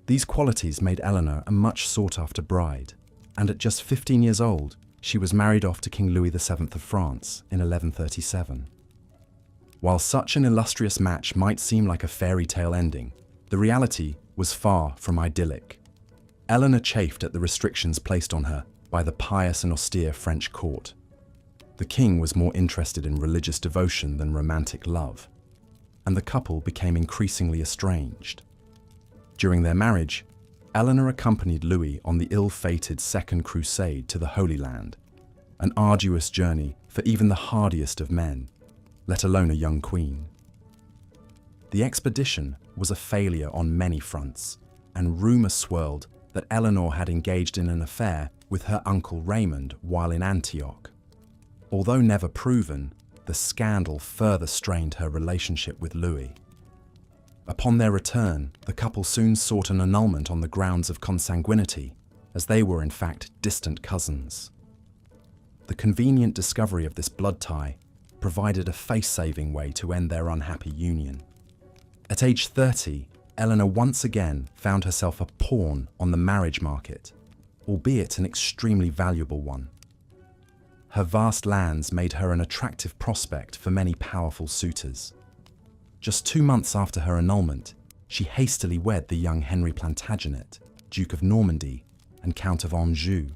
S1: These qualities made Eleanor a much sought-after bride, and at just 15 years old, she was married off to King Louis VII of France in 1137. While such an illustrious match might seem like a fairy tale ending, the reality was far from idyllic. Eleanor chafed at the restrictions placed on her by the pious and austere French court. The king was more interested in religious devotion than romantic love, and the couple became increasingly estranged. During their marriage, Eleanor accompanied Louis on the ill-fated Second Crusade to the Holy Land, an arduous journey for even the hardiest of men, let alone a young queen. The expedition was a failure on many fronts, and rumour swirled that Eleanor had engaged in an affair with her uncle Raymond while in Antioch. Although never proven, the scandal further strained her relationship with Louis. Upon their return, the couple soon sought an annulment on the grounds of consanguinity, as they were in fact distant cousins. The convenient discovery of this blood tie provided a face-saving way to end their unhappy union. At age 30, Eleanor once again found herself a pawn on the marriage market, albeit an extremely valuable one. Her vast lands made her an attractive prospect for many powerful suitors. Just 2 months after her annulment, she hastily wed the young Henry Plantagenet, Duke of Normandy, and Count of Anjou.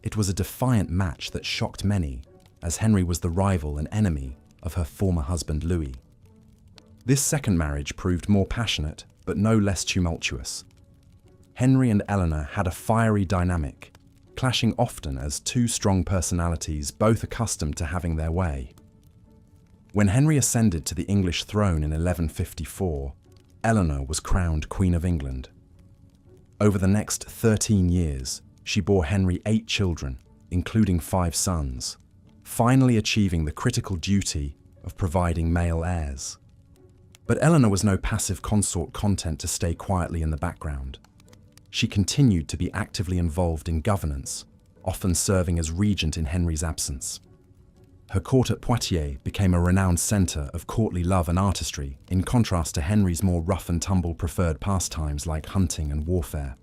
S1: It was a defiant match that shocked many, as Henry was the rival and enemy of her former husband Louis. This second marriage proved more passionate, but no less tumultuous. Henry and Eleanor had a fiery dynamic, clashing often as two strong personalities both accustomed to having their way. When Henry ascended to the English throne in 1154, Eleanor was crowned Queen of England. Over the next 13 years, she bore Henry 8 children, including 5 sons, finally achieving the critical duty of providing male heirs. But Eleanor was no passive consort content to stay quietly in the background. She continued to be actively involved in governance, often serving as regent in Henry's absence. Her court at Poitiers became a renowned centre of courtly love and artistry, in contrast to Henry's more rough-and-tumble preferred pastimes like hunting and warfare.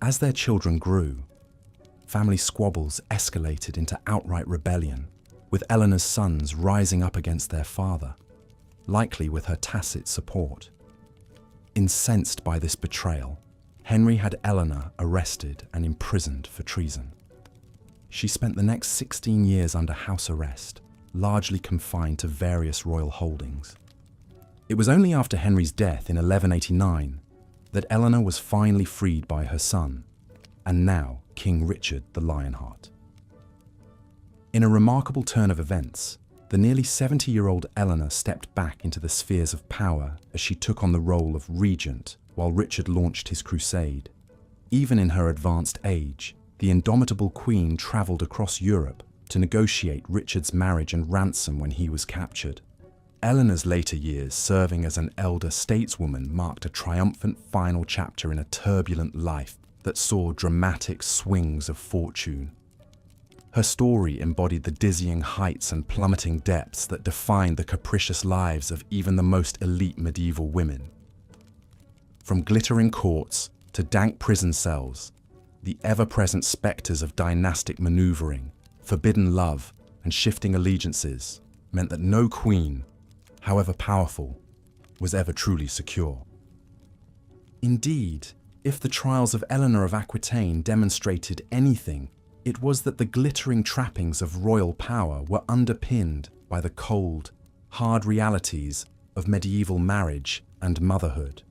S1: As their children grew, family squabbles escalated into outright rebellion, with Eleanor's sons rising up against their father, likely with her tacit support. Incensed by this betrayal, Henry had Eleanor arrested and imprisoned for treason. She spent the next 16 years under house arrest, largely confined to various royal holdings. It was only after Henry's death in 1189 that Eleanor was finally freed by her son, and now King Richard the Lionheart. In a remarkable turn of events, the nearly 70-year-old Eleanor stepped back into the spheres of power as she took on the role of regent while Richard launched his crusade. Even in her advanced age, the indomitable queen travelled across Europe to negotiate Richard's marriage and ransom when he was captured. Eleanor's later years serving as an elder stateswoman marked a triumphant final chapter in a turbulent life that saw dramatic swings of fortune. Her story embodied the dizzying heights and plummeting depths that defined the capricious lives of even the most elite medieval women. From glittering courts to dank prison cells, the ever-present spectres of dynastic manoeuvring, forbidden love, and shifting allegiances meant that no queen, however powerful, was ever truly secure. Indeed, if the trials of Eleanor of Aquitaine demonstrated anything, it was that the glittering trappings of royal power were underpinned by the cold, hard realities of medieval marriage and motherhood.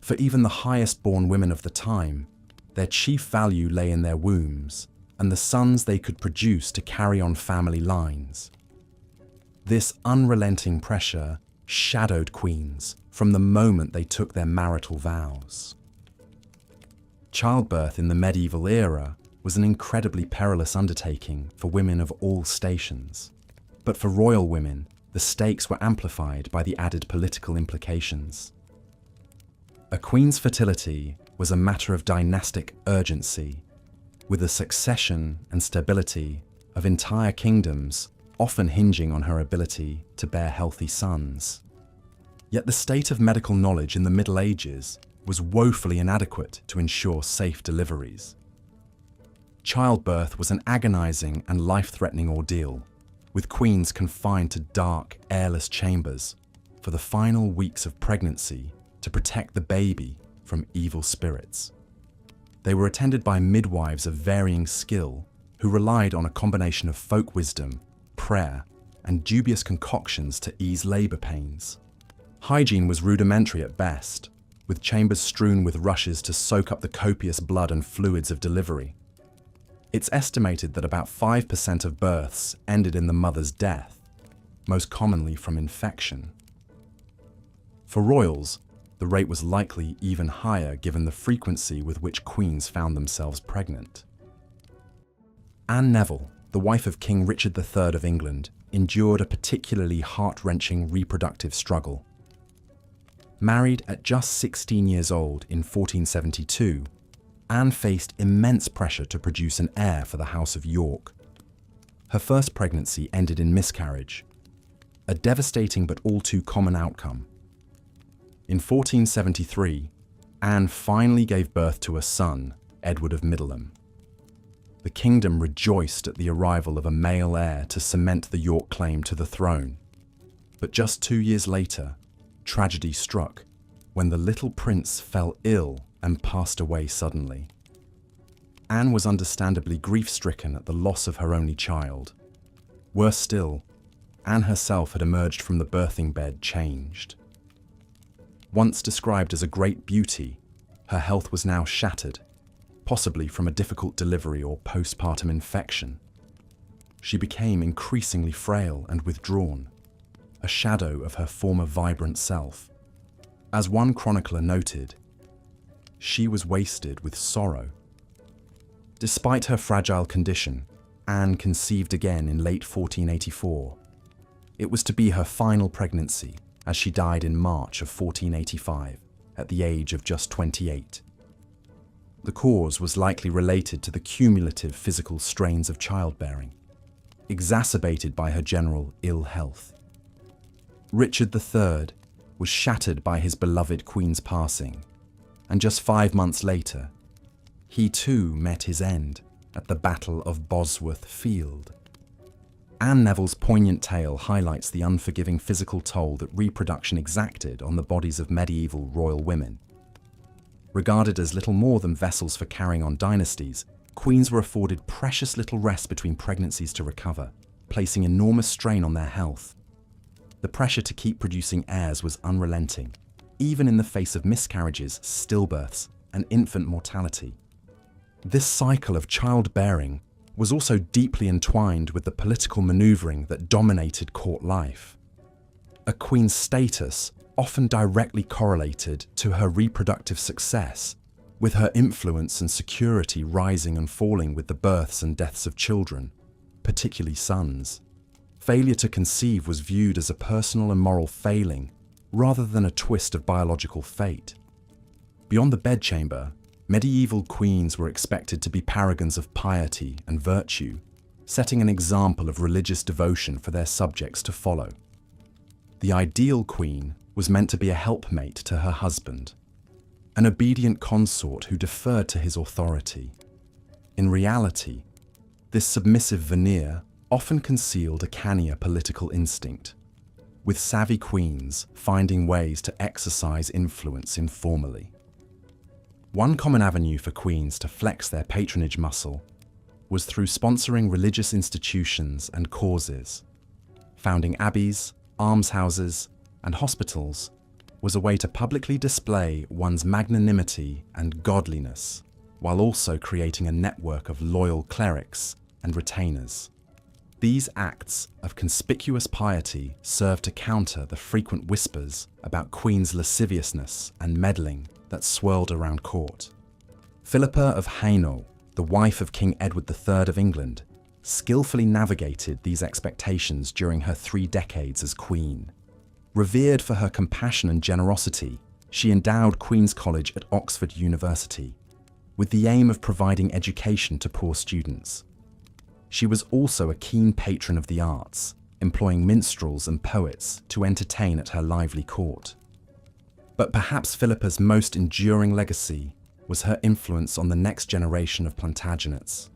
S1: For even the highest-born women of the time, their chief value lay in their wombs and the sons they could produce to carry on family lines. This unrelenting pressure shadowed queens from the moment they took their marital vows. Childbirth in the medieval era was an incredibly perilous undertaking for women of all stations. But for royal women, the stakes were amplified by the added political implications. A queen's fertility was a matter of dynastic urgency, with the succession and stability of entire kingdoms often hinging on her ability to bear healthy sons. Yet the state of medical knowledge in the Middle Ages was woefully inadequate to ensure safe deliveries. Childbirth was an agonizing and life-threatening ordeal, with queens confined to dark, airless chambers for the final weeks of pregnancy to protect the baby from evil spirits. They were attended by midwives of varying skill who relied on a combination of folk wisdom, prayer, and dubious concoctions to ease labor pains. Hygiene was rudimentary at best, with chambers strewn with rushes to soak up the copious blood and fluids of delivery. It's estimated that about 5% of births ended in the mother's death, most commonly from infection. For royals, the rate was likely even higher given the frequency with which queens found themselves pregnant. Anne Neville, the wife of King Richard III of England, endured a particularly heart-wrenching reproductive struggle. Married at just 16 years old in 1472, Anne faced immense pressure to produce an heir for the House of York. Her first pregnancy ended in miscarriage, a devastating but all too common outcome. In 1473, Anne finally gave birth to a son, Edward of Middleham. The kingdom rejoiced at the arrival of a male heir to cement the York claim to the throne. But just 2 years later, tragedy struck when the little prince fell ill and passed away suddenly. Anne was understandably grief-stricken at the loss of her only child. Worse still, Anne herself had emerged from the birthing bed changed. Once described as a great beauty, her health was now shattered, possibly from a difficult delivery or postpartum infection. She became increasingly frail and withdrawn, a shadow of her former vibrant self. As one chronicler noted, she was wasted with sorrow. Despite her fragile condition, Anne conceived again in late 1484. It was to be her final pregnancy, as she died in March of 1485, at the age of just 28. The cause was likely related to the cumulative physical strains of childbearing, exacerbated by her general ill health. Richard III was shattered by his beloved Queen's passing, and just 5 months later, he too met his end at the Battle of Bosworth Field. Anne Neville's poignant tale highlights the unforgiving physical toll that reproduction exacted on the bodies of medieval royal women. Regarded as little more than vessels for carrying on dynasties, queens were afforded precious little rest between pregnancies to recover, placing enormous strain on their health. The pressure to keep producing heirs was unrelenting, even in the face of miscarriages, stillbirths, and infant mortality. This cycle of childbearing was also deeply entwined with the political maneuvering that dominated court life. A queen's status often directly correlated to her reproductive success, with her influence and security rising and falling with the births and deaths of children, particularly sons. Failure to conceive was viewed as a personal and moral failing, rather than a twist of biological fate. Beyond the bedchamber, medieval queens were expected to be paragons of piety and virtue, setting an example of religious devotion for their subjects to follow. The ideal queen was meant to be a helpmate to her husband, an obedient consort who deferred to his authority. In reality, this submissive veneer often concealed a cannier political instinct, with savvy queens finding ways to exercise influence informally. One common avenue for queens to flex their patronage muscle was through sponsoring religious institutions and causes. Founding abbeys, almshouses, and hospitals was a way to publicly display one's magnanimity and godliness, while also creating a network of loyal clerics and retainers. These acts of conspicuous piety served to counter the frequent whispers about Queen's lasciviousness and meddling that swirled around court. Philippa of Hainault, the wife of King Edward III of England, skillfully navigated these expectations during her 3 decades as queen. Revered for her compassion and generosity, she endowed Queen's College at Oxford University, with the aim of providing education to poor students. She was also a keen patron of the arts, employing minstrels and poets to entertain at her lively court. But perhaps Philippa's most enduring legacy was her influence on the next generation of Plantagenets.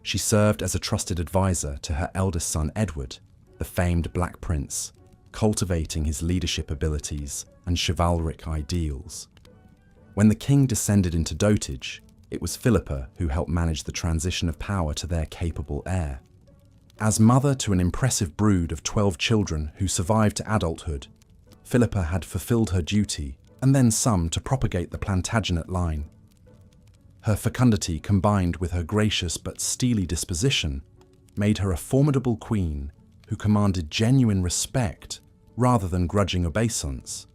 S1: She served as a trusted advisor to her eldest son Edward, the famed Black Prince, cultivating his leadership abilities and chivalric ideals. When the king descended into dotage, it was Philippa who helped manage the transition of power to their capable heir. As mother to an impressive brood of 12 children who survived to adulthood, Philippa had fulfilled her duty and then some to propagate the Plantagenet line. Her fecundity combined with her gracious but steely disposition made her a formidable queen who commanded genuine respect rather than grudging obeisance.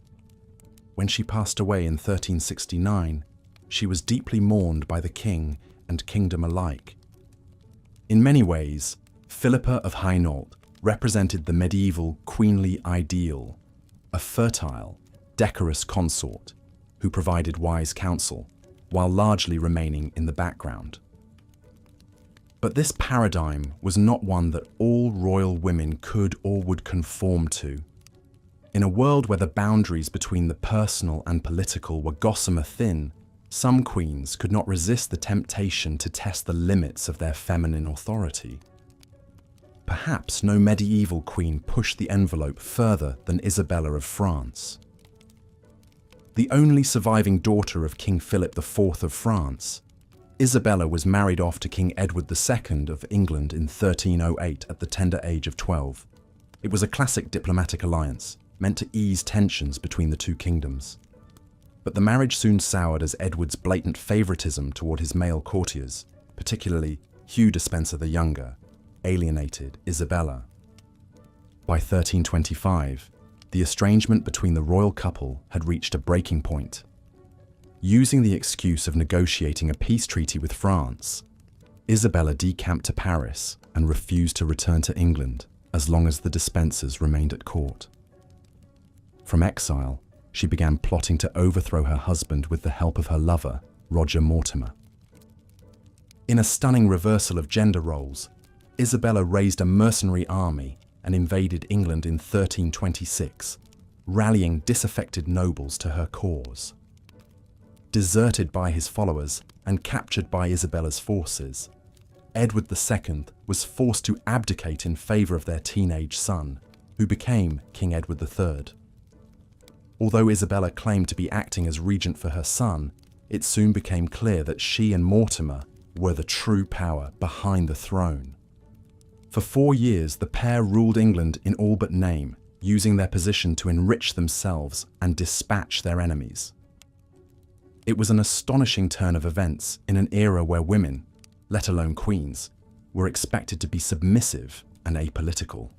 S1: When she passed away in 1369, she was deeply mourned by the king and kingdom alike. In many ways, Philippa of Hainault represented the medieval queenly ideal, a fertile, decorous consort who provided wise counsel while largely remaining in the background. But this paradigm was not one that all royal women could or would conform to. In a world where the boundaries between the personal and political were gossamer thin, some queens could not resist the temptation to test the limits of their feminine authority. Perhaps no medieval queen pushed the envelope further than Isabella of France. The only surviving daughter of King Philip IV of France, Isabella was married off to King Edward II of England in 1308 at the tender age of 12. It was a classic diplomatic alliance, meant to ease tensions between the two kingdoms. But the marriage soon soured as Edward's blatant favoritism toward his male courtiers, particularly Hugh Despenser the Younger, alienated Isabella. By 1325, the estrangement between the royal couple had reached a breaking point. Using the excuse of negotiating a peace treaty with France, Isabella decamped to Paris and refused to return to England as long as the Despensers remained at court. From exile, she began plotting to overthrow her husband with the help of her lover, Roger Mortimer. In a stunning reversal of gender roles, Isabella raised a mercenary army and invaded England in 1326, rallying disaffected nobles to her cause. Deserted by his followers and captured by Isabella's forces, Edward II was forced to abdicate in favour of their teenage son, who became King Edward III. Although Isabella claimed to be acting as regent for her son, it soon became clear that she and Mortimer were the true power behind the throne. For 4 years, the pair ruled England in all but name, using their position to enrich themselves and dispatch their enemies. It was an astonishing turn of events in an era where women, let alone queens, were expected to be submissive and apolitical.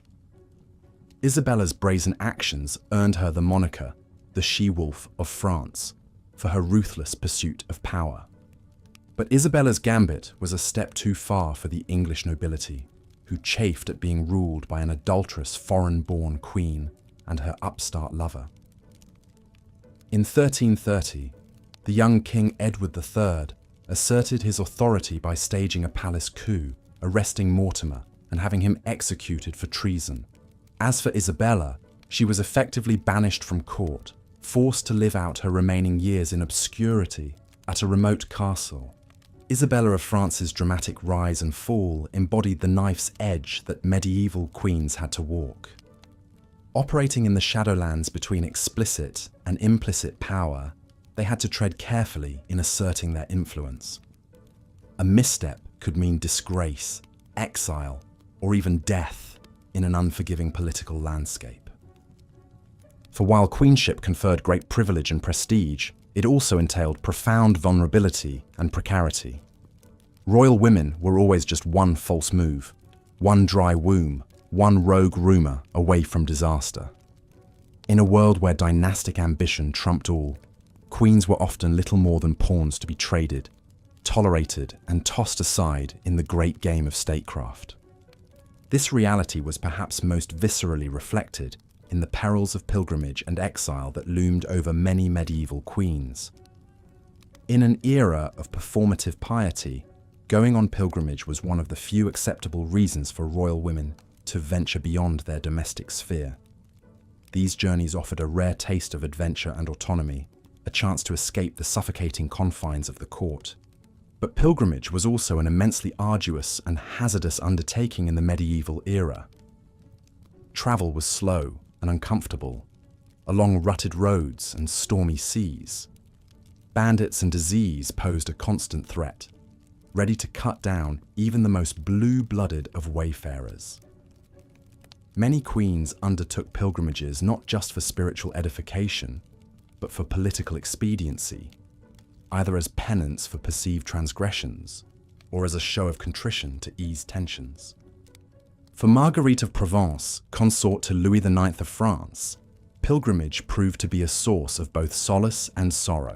S1: Isabella's brazen actions earned her the moniker, the She-Wolf of France, for her ruthless pursuit of power. But Isabella's gambit was a step too far for the English nobility, who chafed at being ruled by an adulterous foreign-born queen and her upstart lover. In 1330, the young King Edward III asserted his authority by staging a palace coup, arresting Mortimer and having him executed for treason. As for Isabella, she was effectively banished from court, forced to live out her remaining years in obscurity at a remote castle. Isabella of France's dramatic rise and fall embodied the knife's edge that medieval queens had to walk. Operating in the shadowlands between explicit and implicit power, they had to tread carefully in asserting their influence. A misstep could mean disgrace, exile, or even death in an unforgiving political landscape. For while queenship conferred great privilege and prestige, it also entailed profound vulnerability and precarity. Royal women were always just one false move, one dry womb, one rogue rumour away from disaster. In a world where dynastic ambition trumped all, queens were often little more than pawns to be traded, tolerated and tossed aside in the great game of statecraft. This reality was perhaps most viscerally reflected in the perils of pilgrimage and exile that loomed over many medieval queens. In an era of performative piety, going on pilgrimage was one of the few acceptable reasons for royal women to venture beyond their domestic sphere. These journeys offered a rare taste of adventure and autonomy, a chance to escape the suffocating confines of the court. But pilgrimage was also an immensely arduous and hazardous undertaking in the medieval era. Travel was slow and uncomfortable, along rutted roads and stormy seas. Bandits and disease posed a constant threat, ready to cut down even the most blue-blooded of wayfarers. Many queens undertook pilgrimages not just for spiritual edification, but for political expediency, either as penance for perceived transgressions or as a show of contrition to ease tensions. For Marguerite of Provence, consort to Louis IX of France, pilgrimage proved to be a source of both solace and sorrow.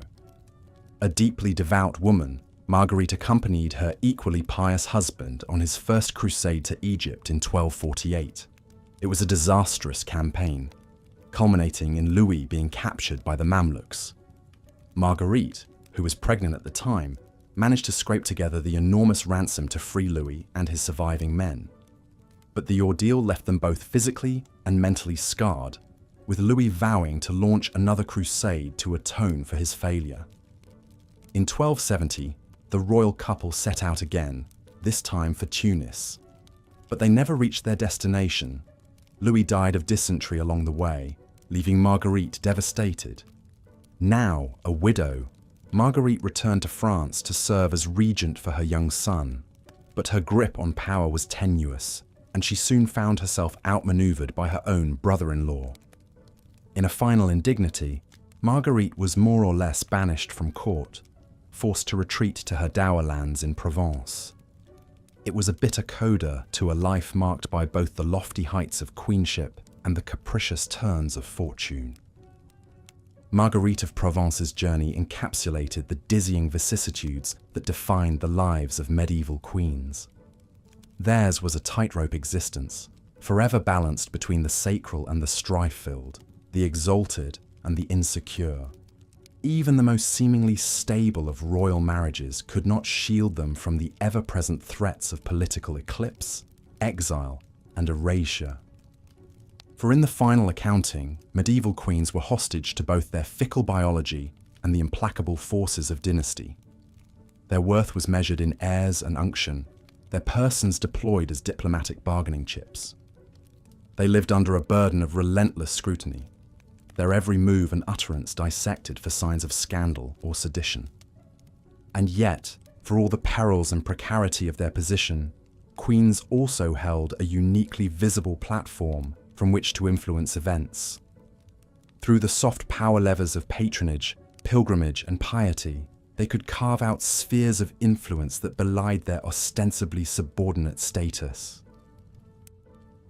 S1: A deeply devout woman, Marguerite accompanied her equally pious husband on his first crusade to Egypt in 1248. It was a disastrous campaign, culminating in Louis being captured by the Mamluks. Marguerite, who was pregnant at the time, managed to scrape together the enormous ransom to free Louis and his surviving men. But the ordeal left them both physically and mentally scarred, with Louis vowing to launch another crusade to atone for his failure. In 1270, the royal couple set out again, this time for Tunis. But they never reached their destination. Louis died of dysentery along the way, leaving Marguerite devastated. Now a widow, Marguerite returned to France to serve as regent for her young son, but her grip on power was tenuous, and she soon found herself outmaneuvered by her own brother-in-law. In a final indignity, Marguerite was more or less banished from court, forced to retreat to her dower lands in Provence. It was a bitter coda to a life marked by both the lofty heights of queenship and the capricious turns of fortune. Marguerite of Provence's journey encapsulated the dizzying vicissitudes that defined the lives of medieval queens. Theirs was a tightrope existence, forever balanced between the sacral and the strife-filled, the exalted and the insecure. Even the most seemingly stable of royal marriages could not shield them from the ever-present threats of political eclipse, exile, and erasure. For in the final accounting, medieval queens were hostage to both their fickle biology and the implacable forces of dynasty. Their worth was measured in heirs and unction, their persons deployed as diplomatic bargaining chips. They lived under a burden of relentless scrutiny, their every move and utterance dissected for signs of scandal or sedition. And yet, for all the perils and precarity of their position, queens also held a uniquely visible platform from which to influence events. Through the soft power levers of patronage, pilgrimage, and piety, they could carve out spheres of influence that belied their ostensibly subordinate status.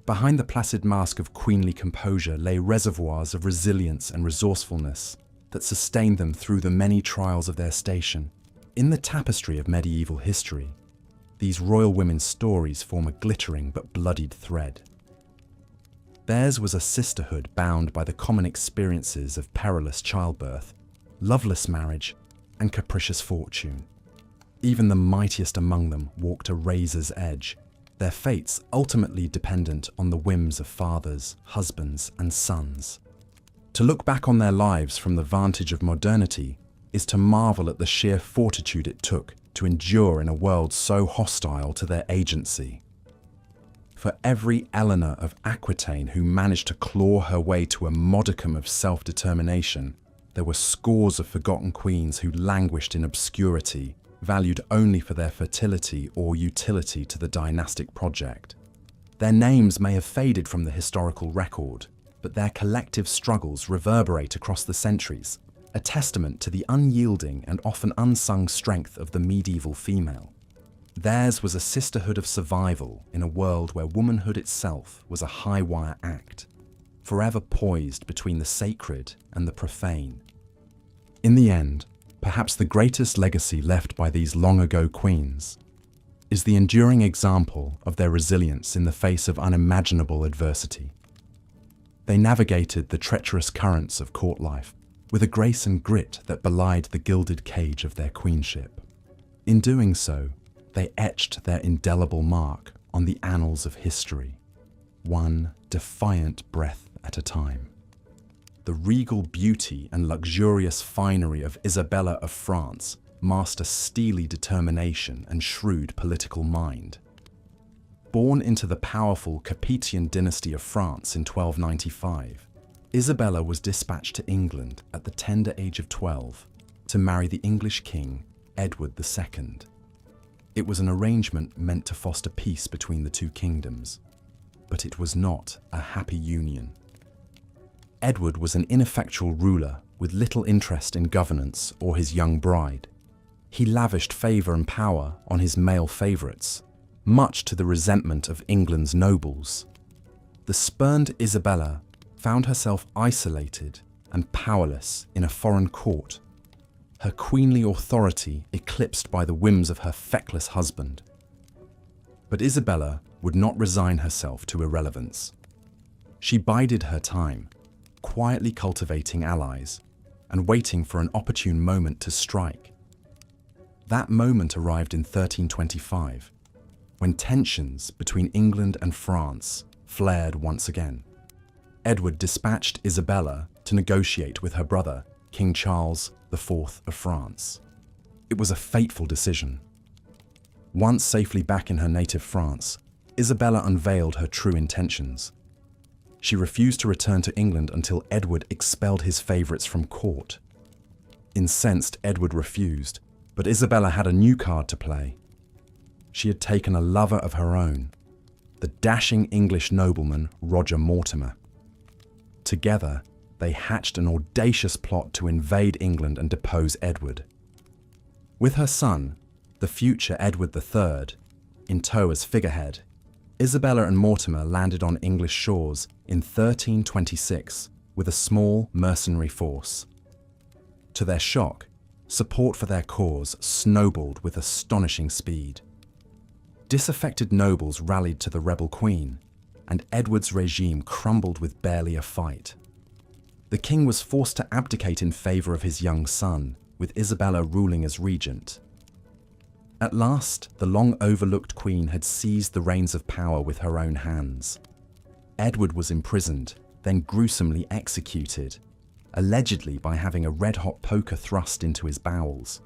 S1: Behind the placid mask of queenly composure lay reservoirs of resilience and resourcefulness that sustained them through the many trials of their station. In the tapestry of medieval history, these royal women's stories form a glittering but bloodied thread. Theirs was a sisterhood bound by the common experiences of perilous childbirth, loveless marriage, and capricious fortune. Even the mightiest among them walked a razor's edge, their fates ultimately dependent on the whims of fathers, husbands, and sons. To look back on their lives from the vantage of modernity is to marvel at the sheer fortitude it took to endure in a world so hostile to their agency. For every Eleanor of Aquitaine who managed to claw her way to a modicum of self-determination, there were scores of forgotten queens who languished in obscurity, valued only for their fertility or utility to the dynastic project. Their names may have faded from the historical record, but their collective struggles reverberate across the centuries, a testament to the unyielding and often unsung strength of the medieval female. Theirs was a sisterhood of survival in a world where womanhood itself was a high-wire act, forever poised between the sacred and the profane. In the end, perhaps the greatest legacy left by these long-ago queens is the enduring example of their resilience in the face of unimaginable adversity. They navigated the treacherous currents of court life with a grace and grit that belied the gilded cage of their queenship. In doing so, they etched their indelible mark on the annals of history, one defiant breath at a time. The regal beauty and luxurious finery of Isabella of France masked a steely determination and shrewd political mind. Born into the powerful Capetian dynasty of France in 1295, Isabella was dispatched to England at the tender age of 12 to marry the English king, Edward II. It was an arrangement meant to foster peace between the two kingdoms, but it was not a happy union. Edward was an ineffectual ruler with little interest in governance or his young bride. He lavished favour and power on his male favourites, much to the resentment of England's nobles. The spurned Isabella found herself isolated and powerless in a foreign court, her queenly authority eclipsed by the whims of her feckless husband. But Isabella would not resign herself to irrelevance. She bided her time, quietly cultivating allies and waiting for an opportune moment to strike. That moment arrived in 1325, when tensions between England and France flared once again. Edward dispatched Isabella to negotiate with her brother, King Charles IV of France. It was a fateful decision. Once safely back in her native France, Isabella unveiled her true intentions. She refused to return to England until Edward expelled his favourites from court. Incensed, Edward refused, but Isabella had a new card to play. She had taken a lover of her own, the dashing English nobleman Roger Mortimer. Together, they hatched an audacious plot to invade England and depose Edward. With her son, the future Edward III, in tow as figurehead, Isabella and Mortimer landed on English shores in 1326 with a small mercenary force. To their shock, support for their cause snowballed with astonishing speed. Disaffected nobles rallied to the rebel queen, and Edward's regime crumbled with barely a fight. The king was forced to abdicate in favour of his young son, with Isabella ruling as regent. At last, the long-overlooked queen had seized the reins of power with her own hands. Edward was imprisoned, then gruesomely executed, allegedly by having a red-hot poker thrust into his bowels.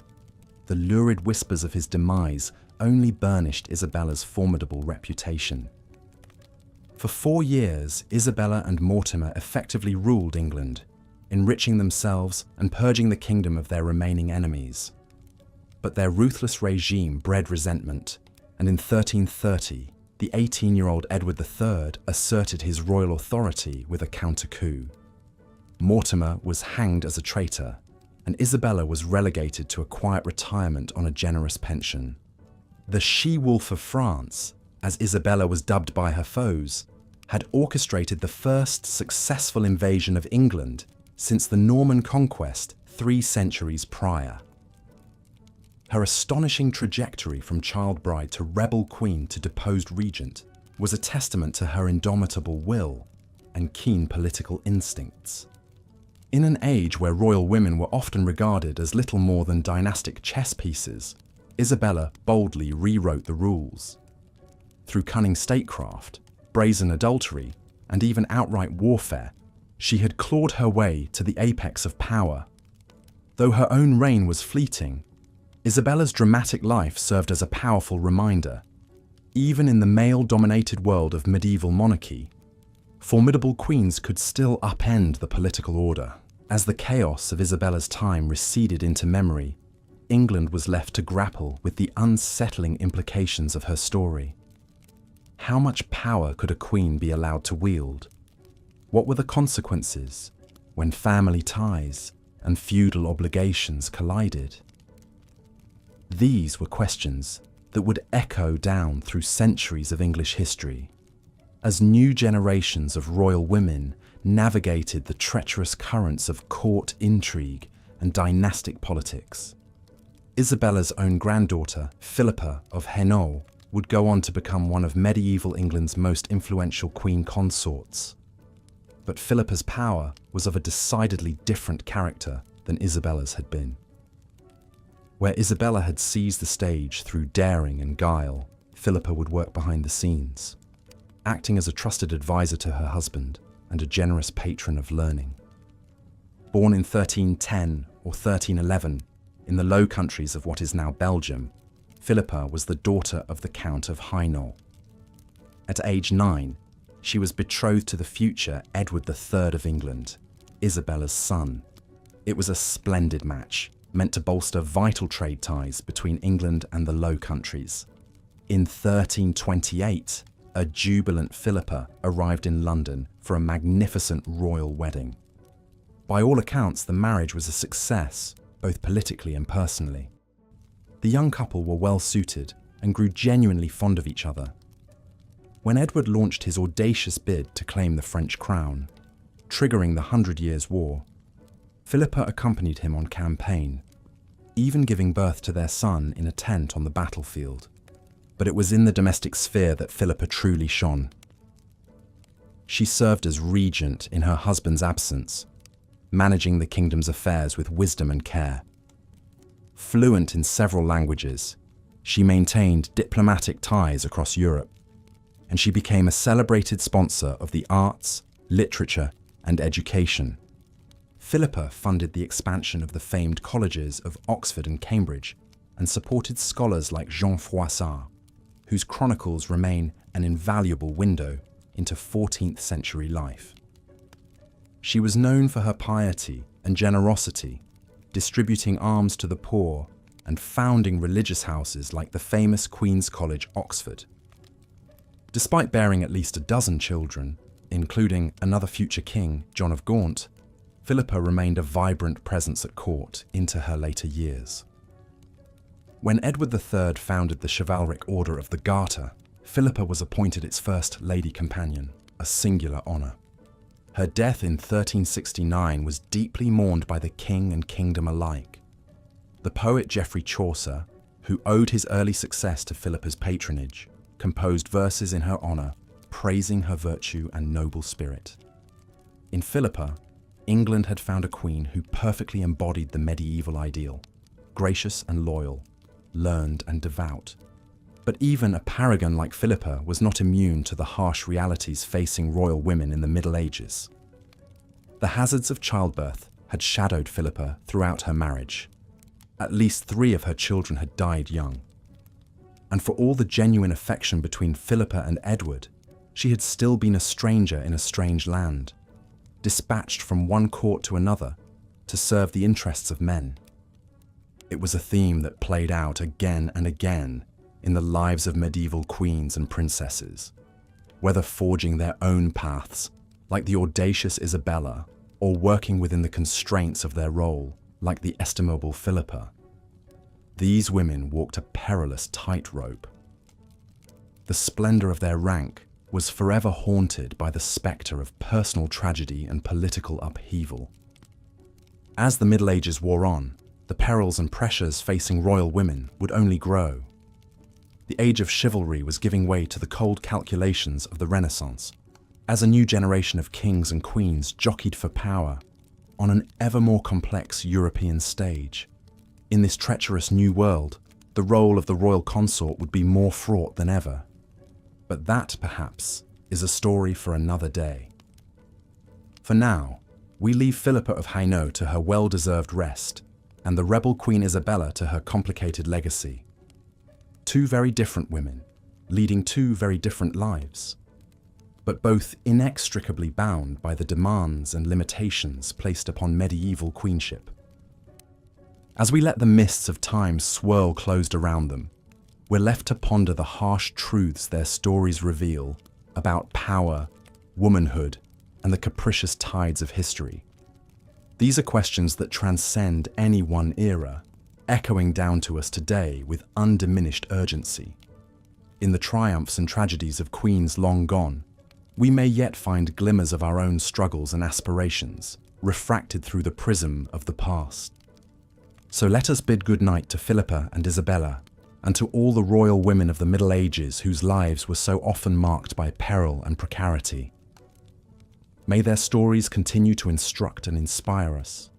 S1: The lurid whispers of his demise only burnished Isabella's formidable reputation. For 4 years, Isabella and Mortimer effectively ruled England, enriching themselves and purging the kingdom of their remaining enemies. But their ruthless regime bred resentment, and in 1330, the 18-year-old Edward III asserted his royal authority with a counter-coup. Mortimer was hanged as a traitor, and Isabella was relegated to a quiet retirement on a generous pension. The she-wolf of France, as Isabella was dubbed by her foes, had orchestrated the first successful invasion of England since the Norman conquest 3 centuries prior. Her astonishing trajectory from child bride to rebel queen to deposed regent was a testament to her indomitable will and keen political instincts. In an age where royal women were often regarded as little more than dynastic chess pieces, Isabella boldly rewrote the rules. Through cunning statecraft, brazen adultery, and even outright warfare, she had clawed her way to the apex of power. Though her own reign was fleeting, Isabella's dramatic life served as a powerful reminder. Even in the male-dominated world of medieval monarchy, formidable queens could still upend the political order. As the chaos of Isabella's time receded into memory, England was left to grapple with the unsettling implications of her story. How much power could a queen be allowed to wield? What were the consequences when family ties and feudal obligations collided? These were questions that would echo down through centuries of English history, as new generations of royal women navigated the treacherous currents of court intrigue and dynastic politics. Isabella's own granddaughter, Philippa of Hainault, would go on to become one of medieval England's most influential queen consorts. But Philippa's power was of a decidedly different character than Isabella's had been. Where Isabella had seized the stage through daring and guile, Philippa would work behind the scenes, acting as a trusted advisor to her husband and a generous patron of learning. Born in 1310 or 1311 in the Low Countries of what is now Belgium, Philippa was the daughter of the Count of Hainault. At age 9, she was betrothed to the future Edward III of England, Isabella's son. It was a splendid match, meant to bolster vital trade ties between England and the Low Countries. In 1328, a jubilant Philippa arrived in London for a magnificent royal wedding. By all accounts, the marriage was a success, both politically and personally. The young couple were well suited and grew genuinely fond of each other. When Edward launched his audacious bid to claim the French crown, triggering the 100 Years' War, Philippa accompanied him on campaign, even giving birth to their son in a tent on the battlefield. But it was in the domestic sphere that Philippa truly shone. She served as regent in her husband's absence, managing the kingdom's affairs with wisdom and care. Fluent in several languages, she maintained diplomatic ties across Europe, and she became a celebrated sponsor of the arts, literature, and education. Philippa funded the expansion of the famed colleges of Oxford and Cambridge and supported scholars like Jean Froissart, whose chronicles remain an invaluable window into 14th century life. She was known for her piety and generosity, distributing alms to the poor and founding religious houses like the famous Queen's College, Oxford. Despite bearing at least a dozen children, including another future king, John of Gaunt, Philippa remained a vibrant presence at court into her later years. When Edward III founded the chivalric Order of the Garter, Philippa was appointed its first lady companion, a singular honour. Her death in 1369 was deeply mourned by the king and kingdom alike. The poet Geoffrey Chaucer, who owed his early success to Philippa's patronage, composed verses in her honour, praising her virtue and noble spirit. In Philippa, England had found a queen who perfectly embodied the medieval ideal, gracious and loyal, learned and devout. But even a paragon like Philippa was not immune to the harsh realities facing royal women in the Middle Ages. The hazards of childbirth had shadowed Philippa throughout her marriage. At least 3 of her children had died young. And for all the genuine affection between Philippa and Edward, she had still been a stranger in a strange land, dispatched from one court to another to serve the interests of men. It was a theme that played out again and again in the lives of medieval queens and princesses, whether forging their own paths, like the audacious Isabella, or working within the constraints of their role, like the estimable Philippa. These women walked a perilous tightrope. The splendor of their rank was forever haunted by the specter of personal tragedy and political upheaval. As the Middle Ages wore on, the perils and pressures facing royal women would only grow. The age of chivalry was giving way to the cold calculations of the Renaissance, as a new generation of kings and queens jockeyed for power on an ever more complex European stage. In this treacherous new world, the role of the royal consort would be more fraught than ever. But that, perhaps, is a story for another day. For now, we leave Philippa of Hainaut to her well-deserved rest, and the rebel Queen Isabella to her complicated legacy. 2 very different women, leading 2 very different lives, but both inextricably bound by the demands and limitations placed upon medieval queenship. As we let the mists of time swirl closed around them, we're left to ponder the harsh truths their stories reveal about power, womanhood, and the capricious tides of history. These are questions that transcend any one era, echoing down to us today with undiminished urgency. In the triumphs and tragedies of queens long gone, we may yet find glimmers of our own struggles and aspirations, refracted through the prism of the past. So let us bid good night to Philippa and Isabella, and to all the royal women of the Middle Ages whose lives were so often marked by peril and precarity. May their stories continue to instruct and inspire us,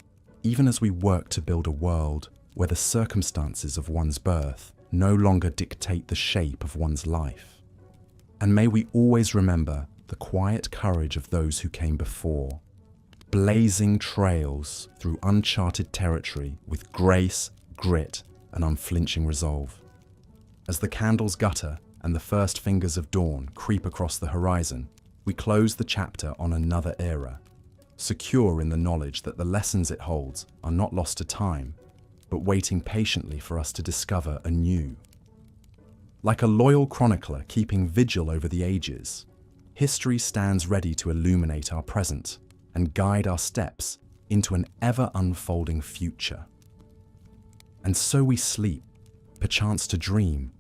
S1: even as we work to build a world where the circumstances of one's birth no longer dictate the shape of one's life. And may we always remember the quiet courage of those who came before, blazing trails through uncharted territory with grace, grit, and unflinching resolve. As the candles gutter and the first fingers of dawn creep across the horizon, we close the chapter on another era, secure in the knowledge that the lessons it holds are not lost to time, but waiting patiently for us to discover anew. Like a loyal chronicler keeping vigil over the ages, history stands ready to illuminate our present and guide our steps into an ever-unfolding future. And so we sleep, perchance to dream,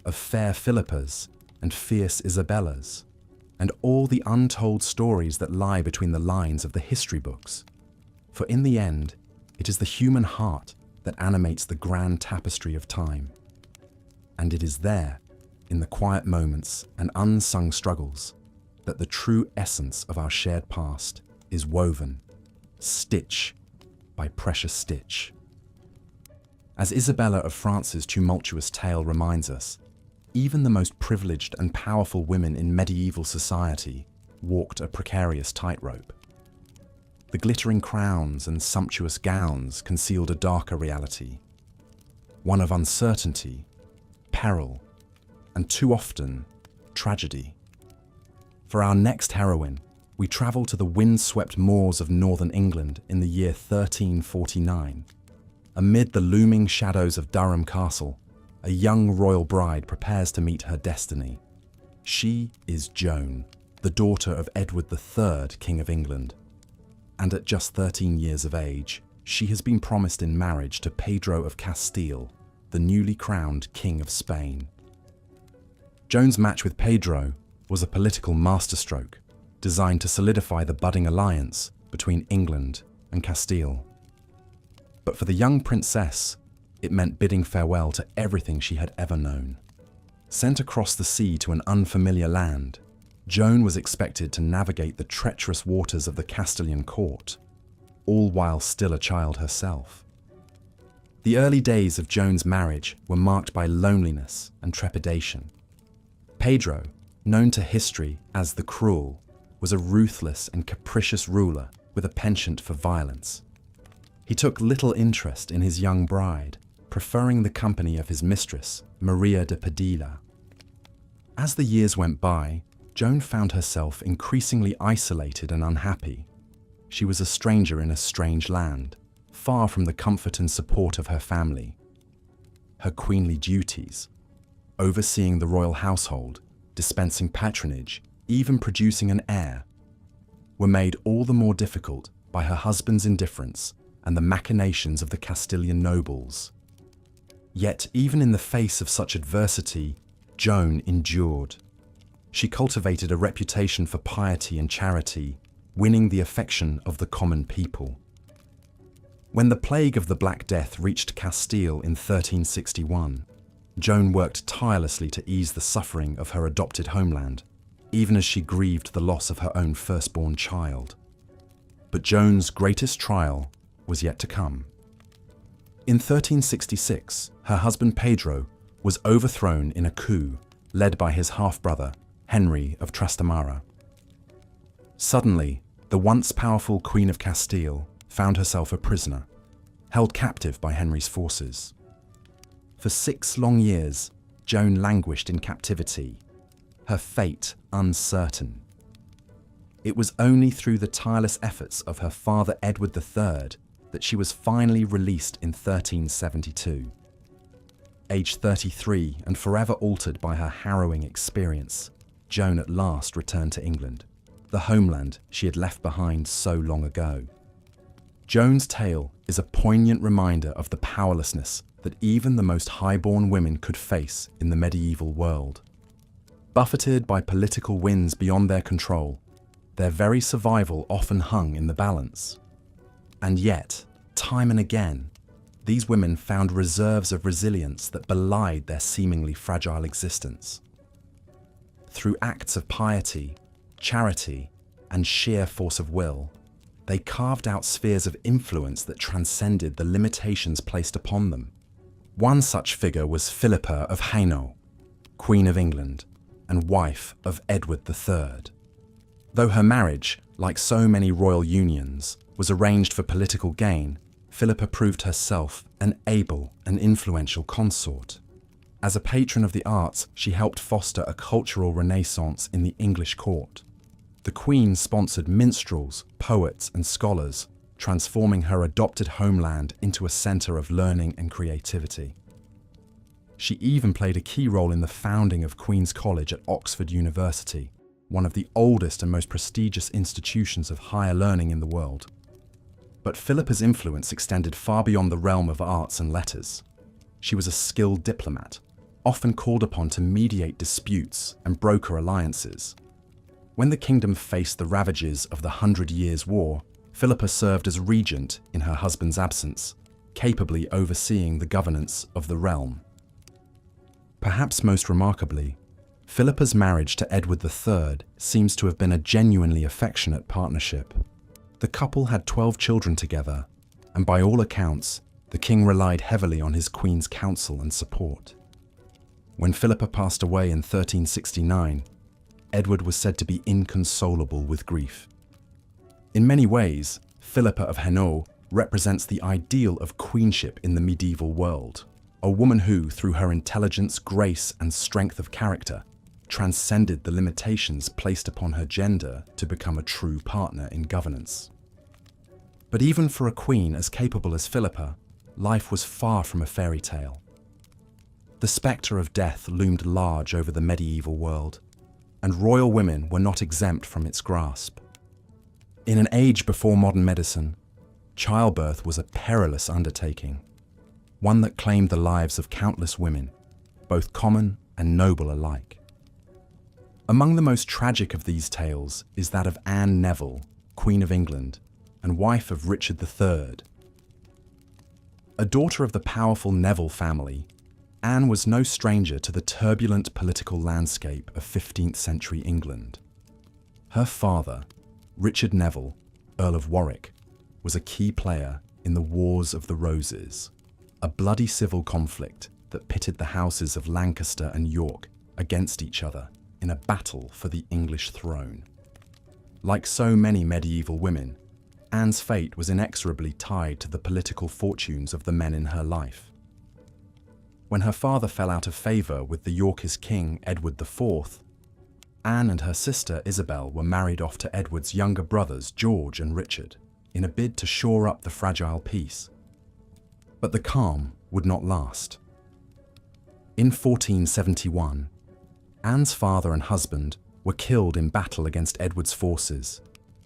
S1: of fair Philippas and fierce Isabellas, and all the untold stories that lie between the lines of the history books. For in the end, it is the human heart that animates the grand tapestry of time. And it is there, in the quiet moments and unsung struggles, that the true essence of our shared past is woven, stitch by precious stitch. As Isabella of France's tumultuous tale reminds us, even the most privileged and powerful women in medieval society walked a precarious tightrope. The glittering crowns and sumptuous gowns concealed a darker reality, one of uncertainty, peril, and too often, tragedy. For our next heroine, we travel to the wind-swept moors of northern England in the year 1349, Amid the looming shadows of Durham Castle, a young royal bride prepares to meet her destiny. She is Joan, the daughter of Edward III, King of England. And at just 13 years of age, she has been promised in marriage to Pedro of Castile, the newly crowned King of Spain. Joan's match with Pedro was a political masterstroke designed to solidify the budding alliance between England and Castile. But for the young princess, it meant bidding farewell to everything she had ever known. Sent across the sea to an unfamiliar land, Joan was expected to navigate the treacherous waters of the Castilian court, all while still a child herself. The early days of Joan's marriage were marked by loneliness and trepidation. Pedro, known to history as the Cruel, was a ruthless and capricious ruler with a penchant for violence. He took little interest in his young bride, preferring the company of his mistress, Maria de Padilla. As the years went by, Joan found herself increasingly isolated and unhappy. She was a stranger in a strange land, far from the comfort and support of her family. Her queenly duties, overseeing the royal household, dispensing patronage, even producing an heir, were made all the more difficult by her husband's indifference and the machinations of the Castilian nobles. Yet, even in the face of such adversity, Joan endured. She cultivated a reputation for piety and charity, winning the affection of the common people. When the plague of the Black Death reached Castile in 1361, Joan worked tirelessly to ease the suffering of her adopted homeland, even as she grieved the loss of her own firstborn child. But Joan's greatest trial was yet to come. In 1366, her husband Pedro was overthrown in a coup led by his half-brother, Henry of Trastamara. Suddenly, the once powerful Queen of Castile found herself a prisoner, held captive by Henry's forces. For 6 long years, Joan languished in captivity, her fate uncertain. It was only through the tireless efforts of her father Edward III that she was finally released in 1372. Aged 33 and forever altered by her harrowing experience, Joan at last returned to England, the homeland she had left behind so long ago. Joan's tale is a poignant reminder of the powerlessness that even the most high-born women could face in the medieval world. Buffeted by political winds beyond their control, their very survival often hung in the balance. And yet, time and again, these women found reserves of resilience that belied their seemingly fragile existence. Through acts of piety, charity, and sheer force of will, they carved out spheres of influence that transcended the limitations placed upon them. One such figure was Philippa of Hainault, Queen of England and wife of Edward III. Though her marriage, like so many royal unions, was arranged for political gain, Philippa proved herself an able and influential consort. As a patron of the arts, she helped foster a cultural renaissance in the English court. The Queen sponsored minstrels, poets, and scholars, transforming her adopted homeland into a centre of learning and creativity. She even played a key role in the founding of Queen's College at Oxford University, one of the oldest and most prestigious institutions of higher learning in the world. But Philippa's influence extended far beyond the realm of arts and letters. She was a skilled diplomat, often called upon to mediate disputes and broker alliances. When the kingdom faced the ravages of the 100 Years' War, Philippa served as regent in her husband's absence, capably overseeing the governance of the realm. Perhaps most remarkably, Philippa's marriage to Edward III seems to have been a genuinely affectionate partnership. The couple had 12 children together, and by all accounts, the king relied heavily on his queen's counsel and support. When Philippa passed away in 1369, Edward was said to be inconsolable with grief. In many ways, Philippa of Hainault represents the ideal of queenship in the medieval world, a woman who, through her intelligence, grace, and strength of character, transcended the limitations placed upon her gender to become a true partner in governance. But even for a queen as capable as Philippa, life was far from a fairy tale. The spectre of death loomed large over the medieval world, and royal women were not exempt from its grasp. In an age before modern medicine, childbirth was a perilous undertaking, one that claimed the lives of countless women, both common and noble alike. Among the most tragic of these tales is that of Anne Neville, Queen of England and wife of Richard III. A daughter of the powerful Neville family, Anne was no stranger to the turbulent political landscape of 15th century England. Her father, Richard Neville, Earl of Warwick, was a key player in the Wars of the Roses, a bloody civil conflict that pitted the houses of Lancaster and York against each other in a battle for the English throne. Like so many medieval women, Anne's fate was inexorably tied to the political fortunes of the men in her life. When her father fell out of favour with the Yorkist king Edward IV, Anne and her sister Isabel were married off to Edward's younger brothers George and Richard in a bid to shore up the fragile peace. But the calm would not last. In 1471, Anne's father and husband were killed in battle against Edward's forces,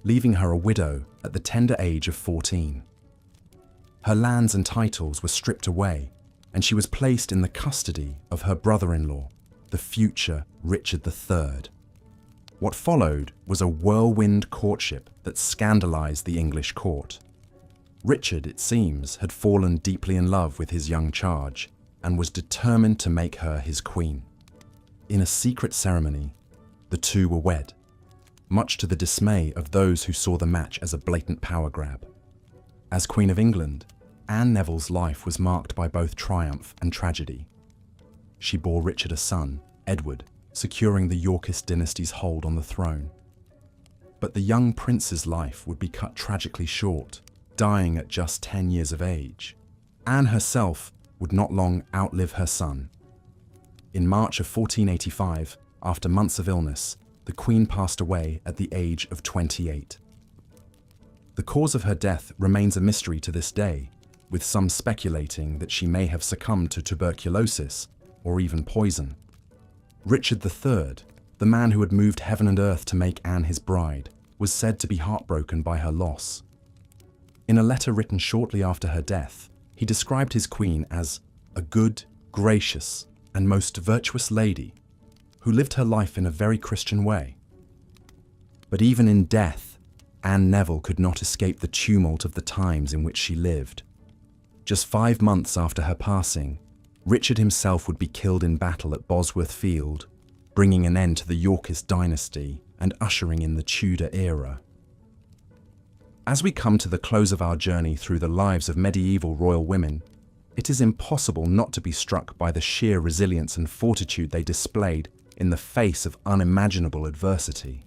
S1: leaving her a widow at the tender age of 14. Her lands and titles were stripped away, and she was placed in the custody of her brother-in-law, the future Richard III. What followed was a whirlwind courtship that scandalized the English court. Richard, it seems, had fallen deeply in love with his young charge and was determined to make her his queen. In a secret ceremony, the two were wed, much to the dismay of those who saw the match as a blatant power grab. As Queen of England, Anne Neville's life was marked by both triumph and tragedy. She bore Richard a son, Edward, securing the Yorkist dynasty's hold on the throne. But the young prince's life would be cut tragically short, dying at just 10 years of age. Anne herself would not long outlive her son. In March of 1485, after months of illness, the Queen passed away at the age of 28. The cause of her death remains a mystery to this day, with some speculating that she may have succumbed to tuberculosis or even poison. Richard III, the man who had moved heaven and earth to make Anne his bride, was said to be heartbroken by her loss. In a letter written shortly after her death, he described his queen as a good, gracious, and most virtuous lady who lived her life in a very Christian way. But even in death, Anne Neville could not escape the tumult of the times in which she lived. Just 5 months after her passing, Richard himself would be killed in battle at Bosworth Field, bringing an end to the Yorkist dynasty and ushering in the Tudor era. As we come to the close of our journey through the lives of medieval royal women, it is impossible not to be struck by the sheer resilience and fortitude they displayed in the face of unimaginable adversity.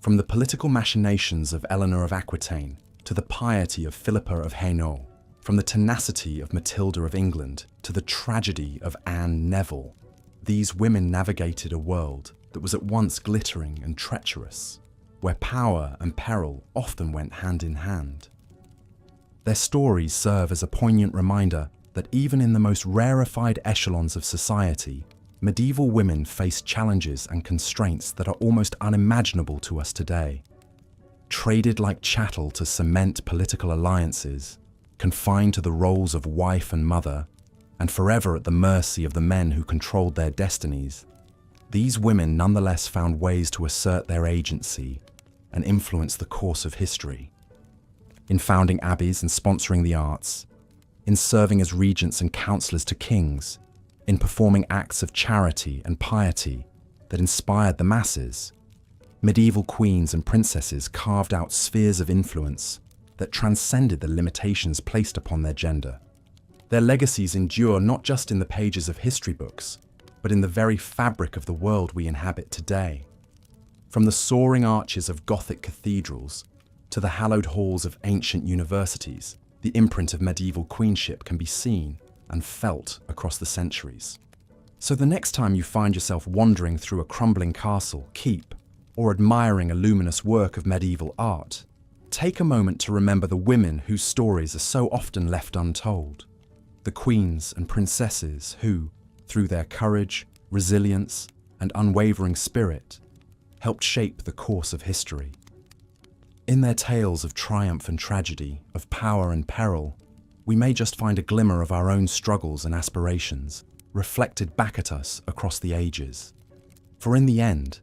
S1: From the political machinations of Eleanor of Aquitaine to the piety of Philippa of Hainault, from the tenacity of Matilda of England to the tragedy of Anne Neville, these women navigated a world that was at once glittering and treacherous, where power and peril often went hand in hand. Their stories serve as a poignant reminder that even in the most rarefied echelons of society, medieval women faced challenges and constraints that are almost unimaginable to us today. Traded like chattel to cement political alliances, confined to the roles of wife and mother, and forever at the mercy of the men who controlled their destinies, these women nonetheless found ways to assert their agency and influence the course of history. In founding abbeys and sponsoring the arts, in serving as regents and counsellors to kings, in performing acts of charity and piety that inspired the masses, medieval queens and princesses carved out spheres of influence that transcended the limitations placed upon their gender. Their legacies endure not just in the pages of history books, but in the very fabric of the world we inhabit today. From the soaring arches of Gothic cathedrals to the hallowed halls of ancient universities, the imprint of medieval queenship can be seen and felt across the centuries. So the next time you find yourself wandering through a crumbling castle, keep, or admiring a luminous work of medieval art, take a moment to remember the women whose stories are so often left untold. the queens and princesses who, through their courage, resilience, and unwavering spirit, helped shape the course of history. In their tales of triumph and tragedy, of power and peril, we may just find a glimmer of our own struggles and aspirations, reflected back at us across the ages. For in the end,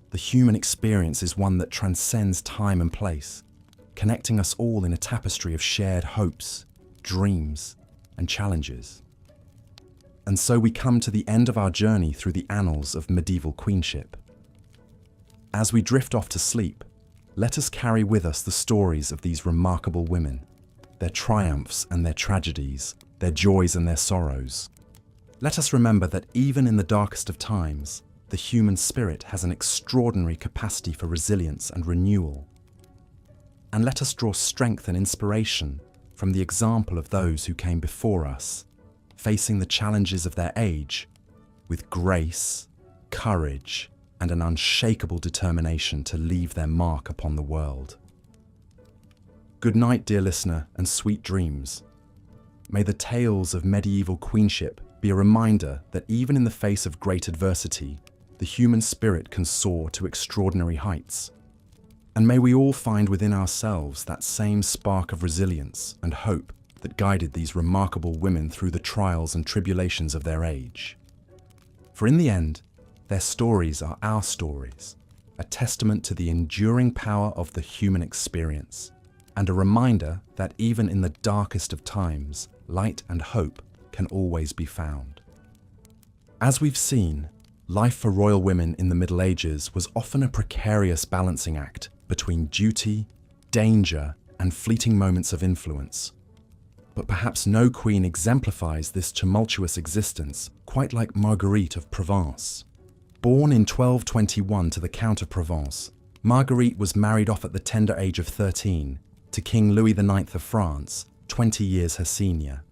S1: the human experience is one that transcends time and place, connecting us all in a tapestry of shared hopes, dreams, and challenges. And so we come to the end of our journey through the annals of medieval queenship. As we drift off to sleep, let us carry with us the stories of these remarkable women, their triumphs and their tragedies, their joys and their sorrows. Let us remember that even in the darkest of times, the human spirit has an extraordinary capacity for resilience and renewal. And let us draw strength and inspiration from the example of those who came before us, facing the challenges of their age with grace, courage, and an unshakable determination to leave their mark upon the world. Good night, dear listener, and sweet dreams. May the tales of medieval queenship be a reminder that even in the face of great adversity, the human spirit can soar to extraordinary heights. And may we all find within ourselves that same spark of resilience and hope that guided these remarkable women through the trials and tribulations of their age. For in the end, their stories are our stories, a testament to the enduring power of the human experience, and a reminder that even in the darkest of times, light and hope can always be found. As we've seen, life for royal women in the Middle Ages was often a precarious balancing act between duty, danger, and fleeting moments of influence. But perhaps no queen exemplifies this tumultuous existence quite like Marguerite of Provence. Born in 1221 to the Count of Provence, Marguerite was married off at the tender age of 13 to King Louis IX of France, 20 years her senior.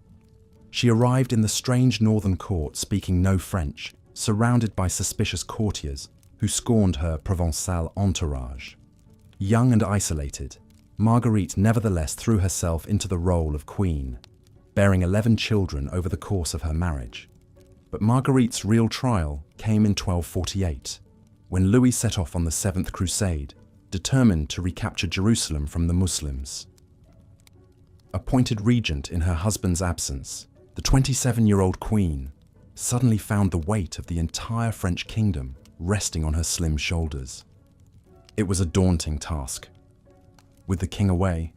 S1: She arrived in the strange northern court speaking no French, surrounded by suspicious courtiers who scorned her Provençal entourage. Young and isolated, Marguerite nevertheless threw herself into the role of queen, bearing 11 children over the course of her marriage. But Marguerite's real trial came in 1248, when Louis set off on the Seventh Crusade, determined to recapture Jerusalem from the Muslims. Appointed regent in her husband's absence, the 27-year-old queen suddenly found the weight of the entire French kingdom resting on her slim shoulders. It was a daunting task. With the king away,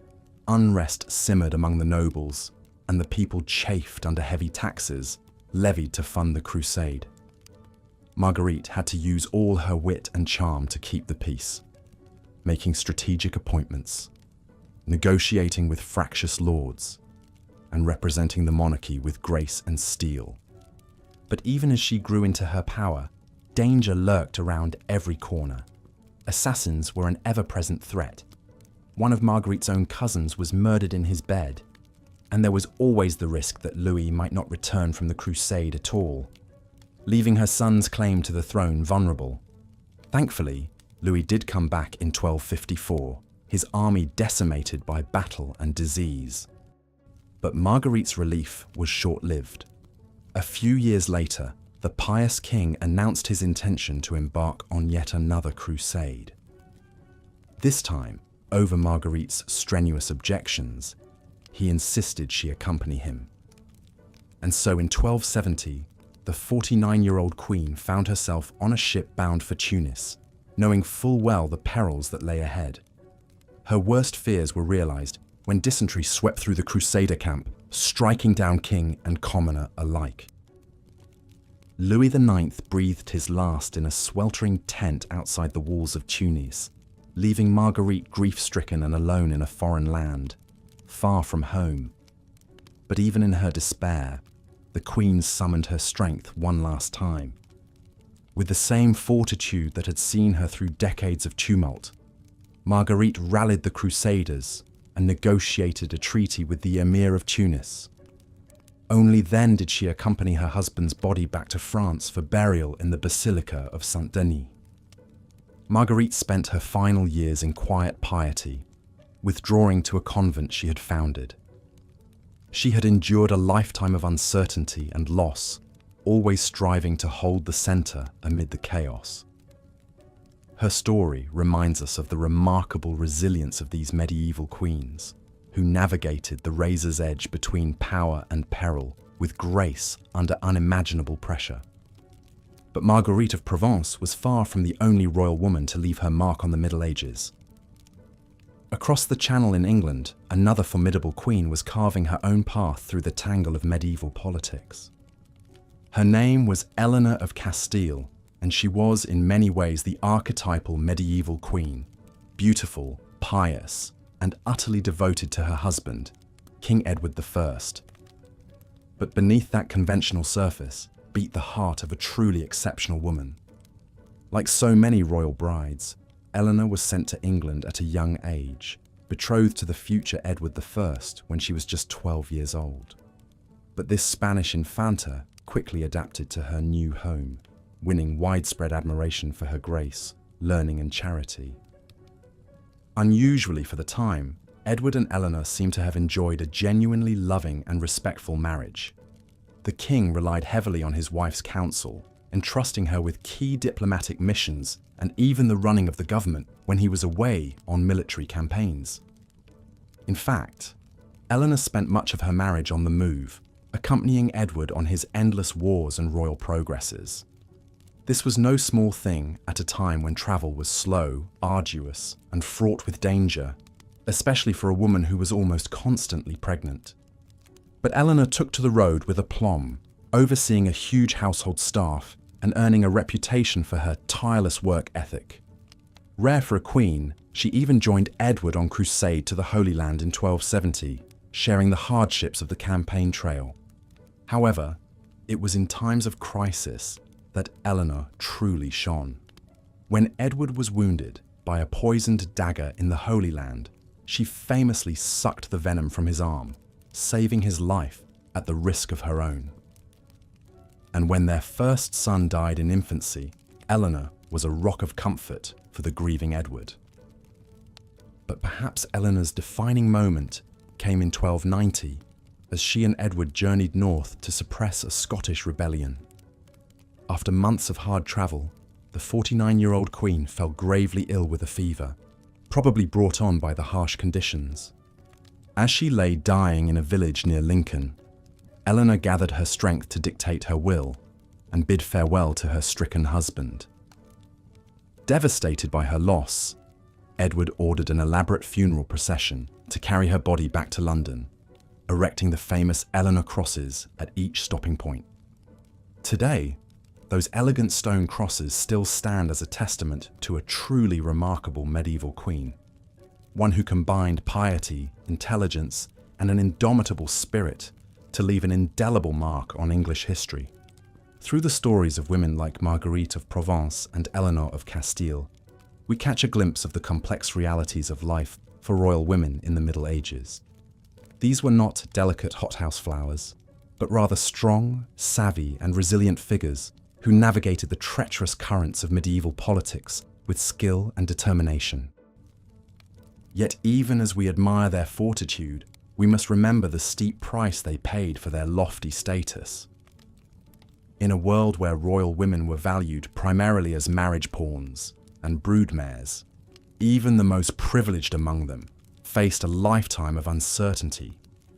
S1: unrest simmered among the nobles, and the people chafed under heavy taxes levied to fund the crusade. Marguerite had to use all her wit and charm to keep the peace, making strategic appointments, negotiating with fractious lords, and representing the monarchy with grace and steel. But even as she grew into her power, danger lurked around every corner. Assassins were an ever-present threat. One of Marguerite's own cousins was murdered in his bed, and there was always the risk that Louis might not return from the crusade at all, leaving her son's claim to the throne vulnerable. Thankfully, Louis did come back in 1254, his army decimated by battle and disease. But Marguerite's relief was short-lived. A few years later, the pious king announced his intention to embark on yet another crusade. This time, over Marguerite's strenuous objections, he insisted she accompany him. And so in 1270, the 49-year-old queen found herself on a ship bound for Tunis, knowing full well the perils that lay ahead. Her worst fears were realized when dysentery swept through the crusader camp, striking down king and commoner alike. Louis IX breathed his last in a sweltering tent outside the walls of Tunis, leaving Marguerite grief-stricken and alone in a foreign land, far from home. But even in her despair, the queen summoned her strength one last time. With the same fortitude that had seen her through decades of tumult, Marguerite rallied the crusaders and negotiated a treaty with the emir of Tunis. Only then did she accompany her husband's body back to France for burial in the Basilica of Saint-Denis. Marguerite spent her final years in quiet piety, withdrawing to a convent she had founded. She had endured a lifetime of uncertainty and loss, always striving to hold the center amid the chaos. Her story reminds us of the remarkable resilience of these medieval queens, who navigated the razor's edge between power and peril with grace under unimaginable pressure. But Marguerite of Provence was far from the only royal woman to leave her mark on the Middle Ages. Across the Channel in England, another formidable queen was carving her own path through the tangle of medieval politics. Her name was Eleanor of Castile, and she was in many ways the archetypal medieval queen, beautiful, pious, and utterly devoted to her husband, King Edward I. But beneath that conventional surface beat the heart of a truly exceptional woman. Like so many royal brides, Eleanor was sent to England at a young age, betrothed to the future Edward I when she was just 12 years old. But this Spanish infanta quickly adapted to her new home, winning widespread admiration for her grace, learning and charity. Unusually for the time, Edward and Eleanor seem to have enjoyed a genuinely loving and respectful marriage. The king relied heavily on his wife's counsel, entrusting her with key diplomatic missions and even the running of the government when he was away on military campaigns. In fact, Eleanor spent much of her marriage on the move, accompanying Edward on his endless wars and royal progresses. This was no small thing at a time when travel was slow, arduous, and fraught with danger, especially for a woman who was almost constantly pregnant. But Eleanor took to the road with aplomb, overseeing a huge household staff and earning a reputation for her tireless work ethic. Rare for a queen, she even joined Edward on crusade to the Holy Land in 1270, sharing the hardships of the campaign trail. However, it was in times of crisis that Eleanor truly shone. When Edward was wounded by a poisoned dagger in the Holy Land, she famously sucked the venom from his arm, saving his life at the risk of her own. And when their first son died in infancy, Eleanor was a rock of comfort for the grieving Edward. But perhaps Eleanor's defining moment came in 1290, as she and Edward journeyed north to suppress a Scottish rebellion. After months of hard travel, the 49-year-old queen fell gravely ill with a fever, probably brought on by the harsh conditions. As she lay dying in a village near Lincoln, Eleanor gathered her strength to dictate her will and bid farewell to her stricken husband. Devastated by her loss, Edward ordered an elaborate funeral procession to carry her body back to London, erecting the famous Eleanor crosses at each stopping point. Today, those elegant stone crosses still stand as a testament to a truly remarkable medieval queen, one who combined piety, intelligence, and an indomitable spirit to leave an indelible mark on English history. Through the stories of women like Marguerite of Provence and Eleanor of Castile, we catch a glimpse of the complex realities of life for royal women in the Middle Ages. These were not delicate hothouse flowers, but rather strong, savvy, and resilient figures who navigated the treacherous currents of medieval politics with skill and determination. Yet even as we admire their fortitude, we must remember the steep price they paid for their lofty status. In a world where royal women were valued primarily as marriage pawns and broodmares, even the most privileged among them faced a lifetime of uncertainty,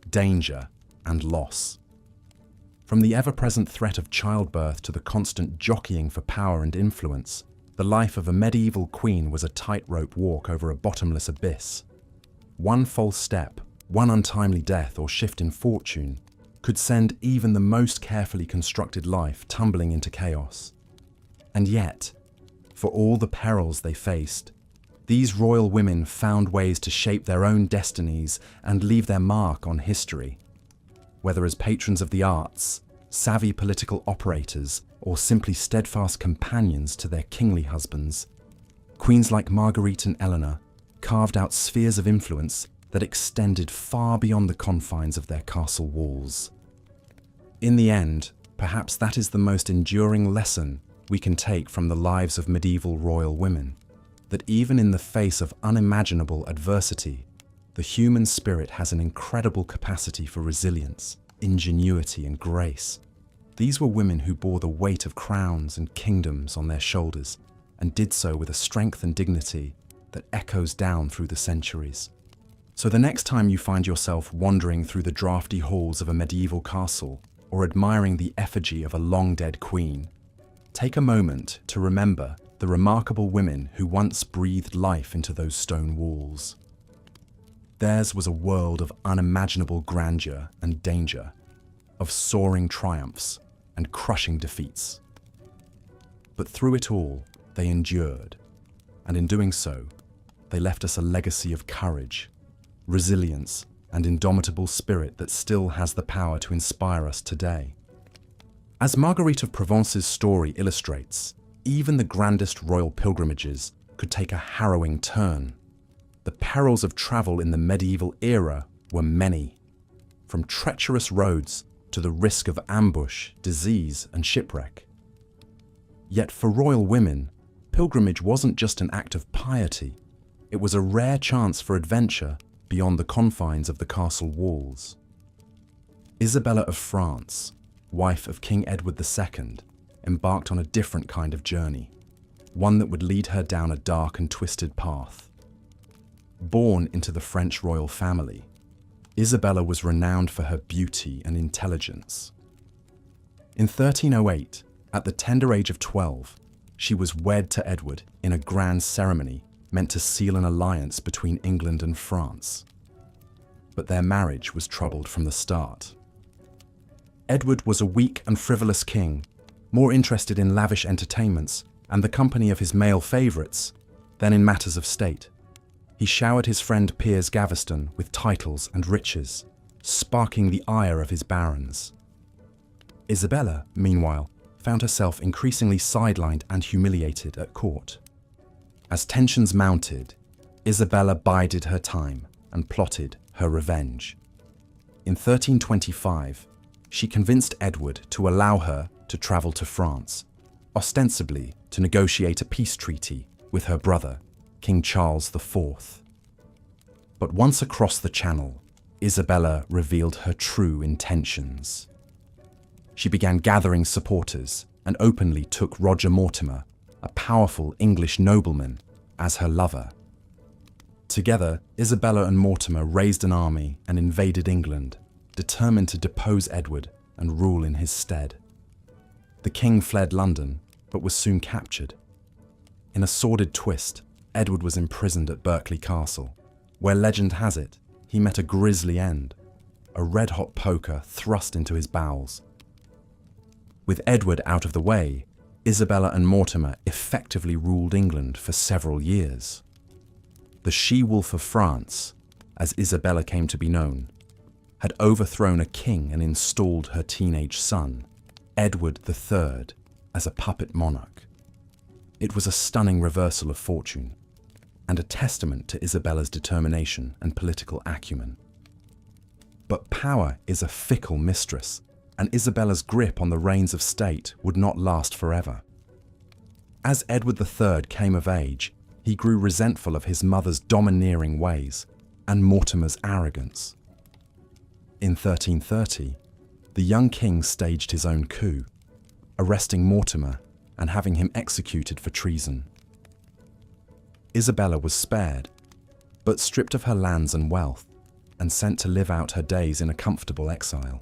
S1: danger, and loss. From the ever-present threat of childbirth to the constant jockeying for power and influence, the life of a medieval queen was a tightrope walk over a bottomless abyss. One false step, one untimely death or shift in fortune could send even the most carefully constructed life tumbling into chaos. And yet, for all the perils they faced, these royal women found ways to shape their own destinies and leave their mark on history. Whether as patrons of the arts, savvy political operators, or simply steadfast companions to their kingly husbands, queens like Marguerite and Eleanor carved out spheres of influence that extended far beyond the confines of their castle walls. In the end, perhaps that is the most enduring lesson we can take from the lives of medieval royal women, that even in the face of unimaginable adversity, the human spirit has an incredible capacity for resilience, ingenuity, and grace. These were women who bore the weight of crowns and kingdoms on their shoulders, and did so with a strength and dignity that echoes down through the centuries. So the next time you find yourself wandering through the drafty halls of a medieval castle or admiring the effigy of a long-dead queen, take a moment to remember the remarkable women who once breathed life into those stone walls. Theirs was a world of unimaginable grandeur and danger, of soaring triumphs and crushing defeats. But through it all, they endured, and in doing so, they left us a legacy of courage, resilience, and indomitable spirit that still has the power to inspire us today. As Marguerite of Provence's story illustrates, even the grandest royal pilgrimages could take a harrowing turn. The perils of travel in the medieval era were many, from treacherous roads to the risk of ambush, disease, and shipwreck. Yet for royal women, pilgrimage wasn't just an act of piety, it was a rare chance for adventure beyond the confines of the castle walls. Isabella of France, wife of King Edward II, embarked on a different kind of journey, one that would lead her down a dark and twisted path. Born into the French royal family, Isabella was renowned for her beauty and intelligence. In 1308, at the tender age of 12, she was wed to Edward in a grand ceremony meant to seal an alliance between England and France. But their marriage was troubled from the start. Edward was a weak and frivolous king, more interested in lavish entertainments and the company of his male favourites than in matters of state. He showered his friend Piers Gaveston with titles and riches, sparking the ire of his barons. Isabella, meanwhile, found herself increasingly sidelined and humiliated at court. As tensions mounted, Isabella bided her time and plotted her revenge. In 1325, she convinced Edward to allow her to travel to France, ostensibly to negotiate a peace treaty with her brother, King Charles IV. But once across the Channel, Isabella revealed her true intentions. She began gathering supporters and openly took Roger Mortimer, a powerful English nobleman, as her lover. Together, Isabella and Mortimer raised an army and invaded England, determined to depose Edward and rule in his stead. The king fled London, but was soon captured. In a sordid twist, Edward was imprisoned at Berkeley Castle, where legend has it he met a grisly end, a red-hot poker thrust into his bowels. With Edward out of the way, Isabella and Mortimer effectively ruled England for several years. The she-wolf of France, as Isabella came to be known, had overthrown a king and installed her teenage son, Edward III, as a puppet monarch. It was a stunning reversal of fortune, and a testament to Isabella's determination and political acumen. But power is a fickle mistress, and Isabella's grip on the reins of state would not last forever. As Edward III came of age, he grew resentful of his mother's domineering ways and Mortimer's arrogance. In 1330, the young king staged his own coup, arresting Mortimer and having him executed for treason. Isabella was spared, but stripped of her lands and wealth, and sent to live out her days in a comfortable exile.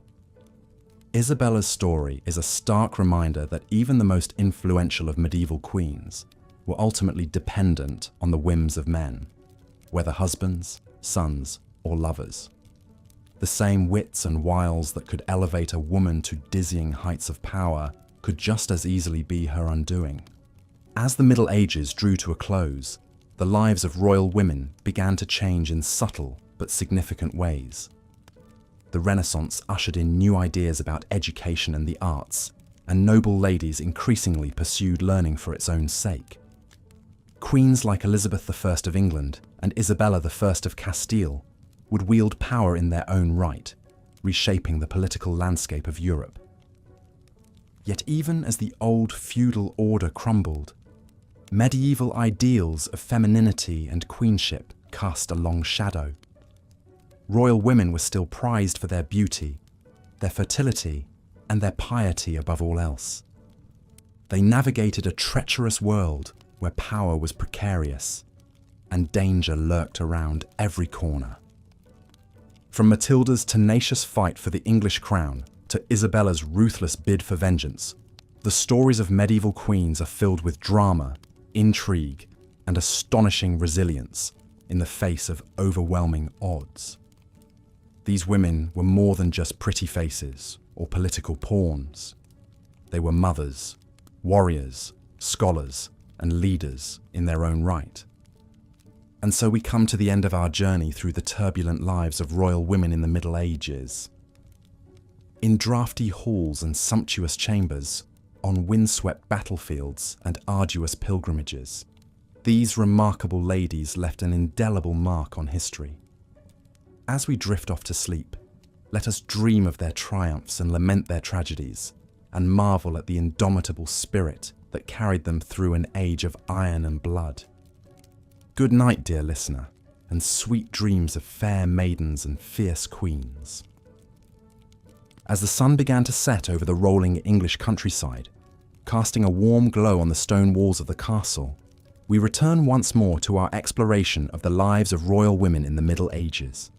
S1: Isabella's story is a stark reminder that even the most influential of medieval queens were ultimately dependent on the whims of men, whether husbands, sons, or lovers. The same wits and wiles that could elevate a woman to dizzying heights of power could just as easily be her undoing. As the Middle Ages drew to a close, the lives of royal women began to change in subtle but significant ways. The Renaissance ushered in new ideas about education and the arts, and noble ladies increasingly pursued learning for its own sake. Queens like Elizabeth I of England and Isabella I of Castile would wield power in their own right, reshaping the political landscape of Europe. Yet even as the old feudal order crumbled, medieval ideals of femininity and queenship cast a long shadow. royal women were still prized for their beauty, their fertility, and their piety above all else. They navigated a treacherous world where power was precarious and danger lurked around every corner. From Matilda's tenacious fight for the English crown to Isabella's ruthless bid for vengeance, the stories of medieval queens are filled with drama, intrigue, and astonishing resilience in the face of overwhelming odds. These women were more than just pretty faces or political pawns. They were mothers, warriors, scholars, and leaders in their own right. And so we come to the end of our journey through the turbulent lives of royal women in the Middle Ages. In drafty halls and sumptuous chambers, on windswept battlefields and arduous pilgrimages, these remarkable ladies left an indelible mark on history. As we drift off to sleep, let us dream of their triumphs and lament their tragedies, and marvel at the indomitable spirit that carried them through an age of iron and blood. Good night, dear listener, and sweet dreams of fair maidens and fierce queens. As the sun began to set over the rolling English countryside, casting a warm glow on the stone walls of the castle, we return once more to our exploration of the lives of royal women in the Middle Ages.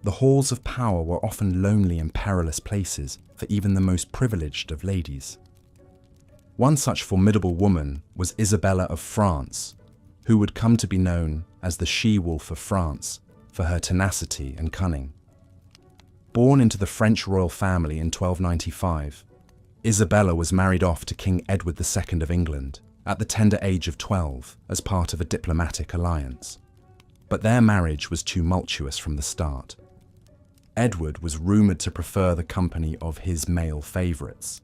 S1: The halls of power were often lonely and perilous places for even the most privileged of ladies. One such formidable woman was Isabella of France, who would come to be known as the she-wolf of France for her tenacity and cunning. Born into the French royal family in 1295, Isabella was married off to King Edward II of England at the tender age of 12 as part of a diplomatic alliance. But their marriage was tumultuous from the start. Edward was rumoured to prefer the company of his male favourites,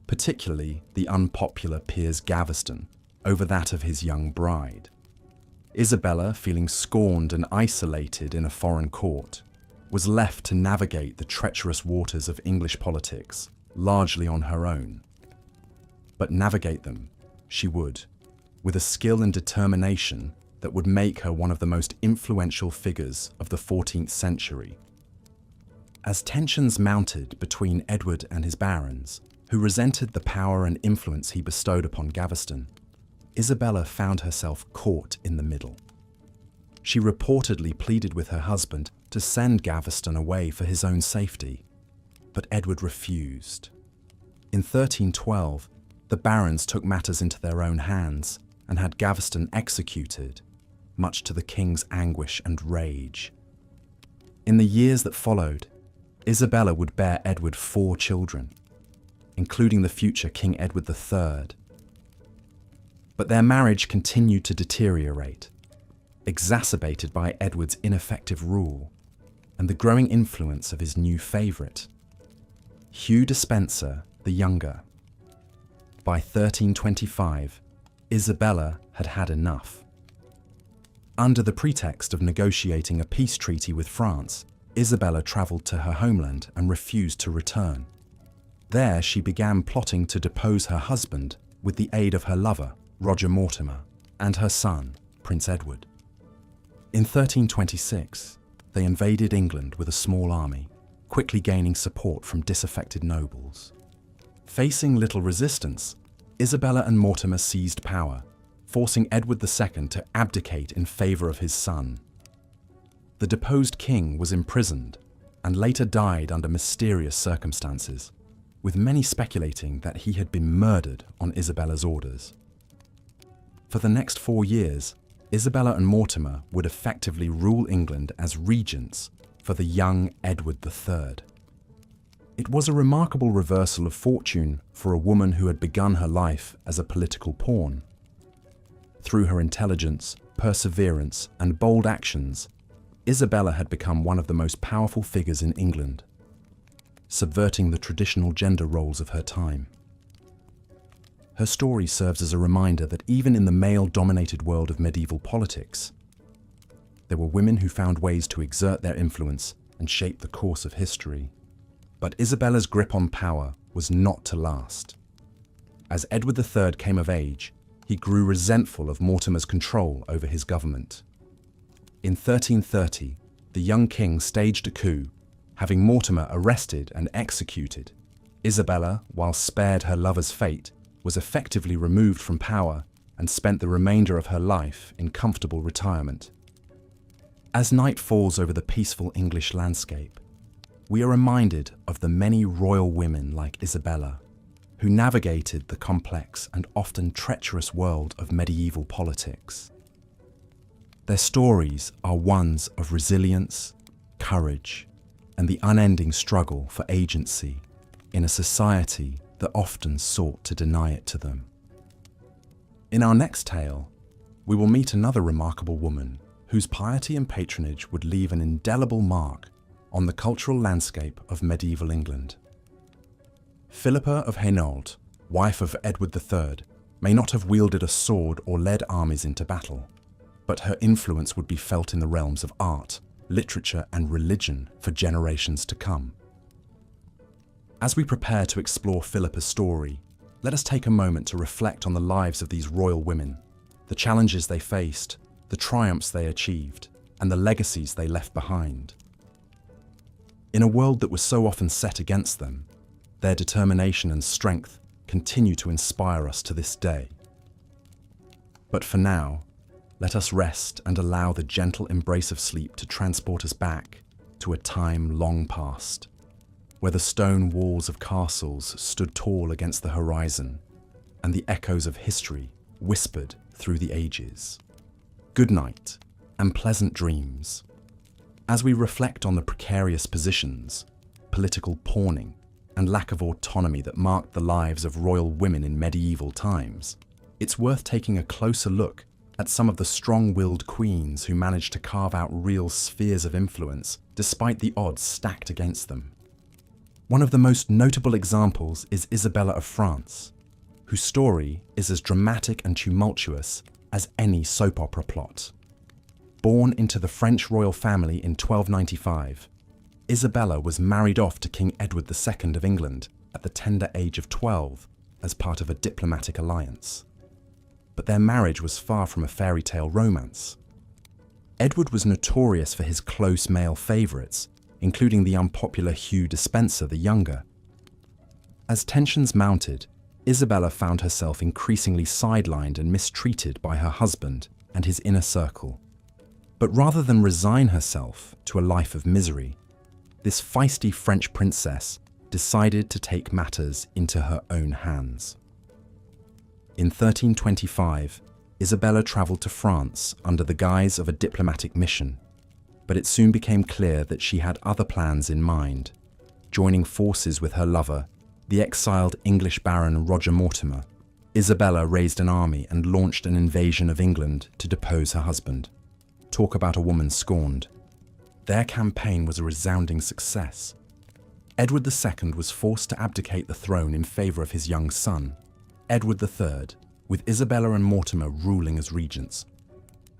S1: particularly the unpopular Piers Gaveston, over that of his young bride. Isabella, feeling scorned and isolated in a foreign court, was left to navigate the treacherous waters of English politics largely on her own. But navigate them she would, with a skill and determination that would make her one of the most influential figures of the 14th century. As tensions mounted between Edward and his barons, who resented the power and influence he bestowed upon Gaveston, Isabella found herself caught in the middle. She reportedly pleaded with her husband to send Gaveston away for his own safety, but Edward refused. In 1312, the barons took matters into their own hands and had Gaveston executed, much to the king's anguish and rage. In the years that followed, Isabella would bear Edward 4 children, including the future King Edward III. But their marriage continued to deteriorate, exacerbated by Edward's ineffective rule and the growing influence of his new favourite, Hugh Despenser the Younger. By 1325, Isabella had had enough. Under the pretext of negotiating a peace treaty with France, Isabella travelled to her homeland and refused to return. There she began plotting to depose her husband with the aid of her lover, Roger Mortimer, and her son, Prince Edward. In 1326, they invaded England with a small army, quickly gaining support from disaffected nobles. Facing little resistance, Isabella and Mortimer seized power, forcing Edward II to abdicate in favour of his son. The deposed king was imprisoned and later died under mysterious circumstances, with many speculating that he had been murdered on Isabella's orders. For the next 4 years, Isabella and Mortimer would effectively rule England as regents for the young Edward III. It was a remarkable reversal of fortune for a woman who had begun her life as a political pawn. Through her intelligence, perseverance, and bold actions, Isabella had become one of the most powerful figures in England, subverting the traditional gender roles of her time. Her story serves as a reminder that even in the male-dominated world of medieval politics, there were women who found ways to exert their influence and shape the course of history. But Isabella's grip on power was not to last. As Edward III came of age, he grew resentful of Mortimer's control over his government. In 1330, the young king staged a coup, having Mortimer arrested and executed. Isabella, while spared her lover's fate, was effectively removed from power and spent the remainder of her life in comfortable retirement. As night falls over the peaceful English landscape, we are reminded of the many royal women like Isabella, who navigated the complex and often treacherous world of medieval politics. Their stories are ones of resilience, courage, and the unending struggle for agency in a society that often sought to deny it to them. In our next tale, we will meet another remarkable woman whose piety and patronage would leave an indelible mark on the cultural landscape of medieval England. Philippa of Hainault, wife of Edward III, may not have wielded a sword or led armies into battle, but her influence would be felt in the realms of art, literature, and religion for generations to come. As we prepare to explore Philippa's story, let us take a moment to reflect on the lives of these royal women, the challenges they faced, the triumphs they achieved, and the legacies they left behind. In a world that was so often set against them, their determination and strength continue to inspire us to this day. But for now, let us rest and allow the gentle embrace of sleep to transport us back to a time long past, where the stone walls of castles stood tall against the horizon and the echoes of history whispered through the ages. Good night and pleasant dreams. As we reflect on the precarious positions, political pawning, and lack of autonomy that marked the lives of royal women in medieval times, it's worth taking a closer look at some of the strong-willed queens who managed to carve out real spheres of influence despite the odds stacked against them. One of the most notable examples is Isabella of France, whose story is as dramatic and tumultuous as any soap opera plot. Born into the French royal family in 1295, Isabella was married off to King Edward II of England at the tender age of 12 as part of a diplomatic alliance. But their marriage was far from a fairy tale romance. Edward was notorious for his close male favourites, including the unpopular Hugh Despenser the Younger. As tensions mounted, Isabella found herself increasingly sidelined and mistreated by her husband and his inner circle. But rather than resign herself to a life of misery, this feisty French princess decided to take matters into her own hands. In 1325, Isabella travelled to France under the guise of a diplomatic mission, but it soon became clear that she had other plans in mind. Joining forces with her lover, the exiled English baron Roger Mortimer, Isabella raised an army and launched an invasion of England to depose her husband. Talk about a woman scorned. Their campaign was a resounding success. Edward II was forced to abdicate the throne in favour of his young son, Edward III, with Isabella and Mortimer ruling as regents.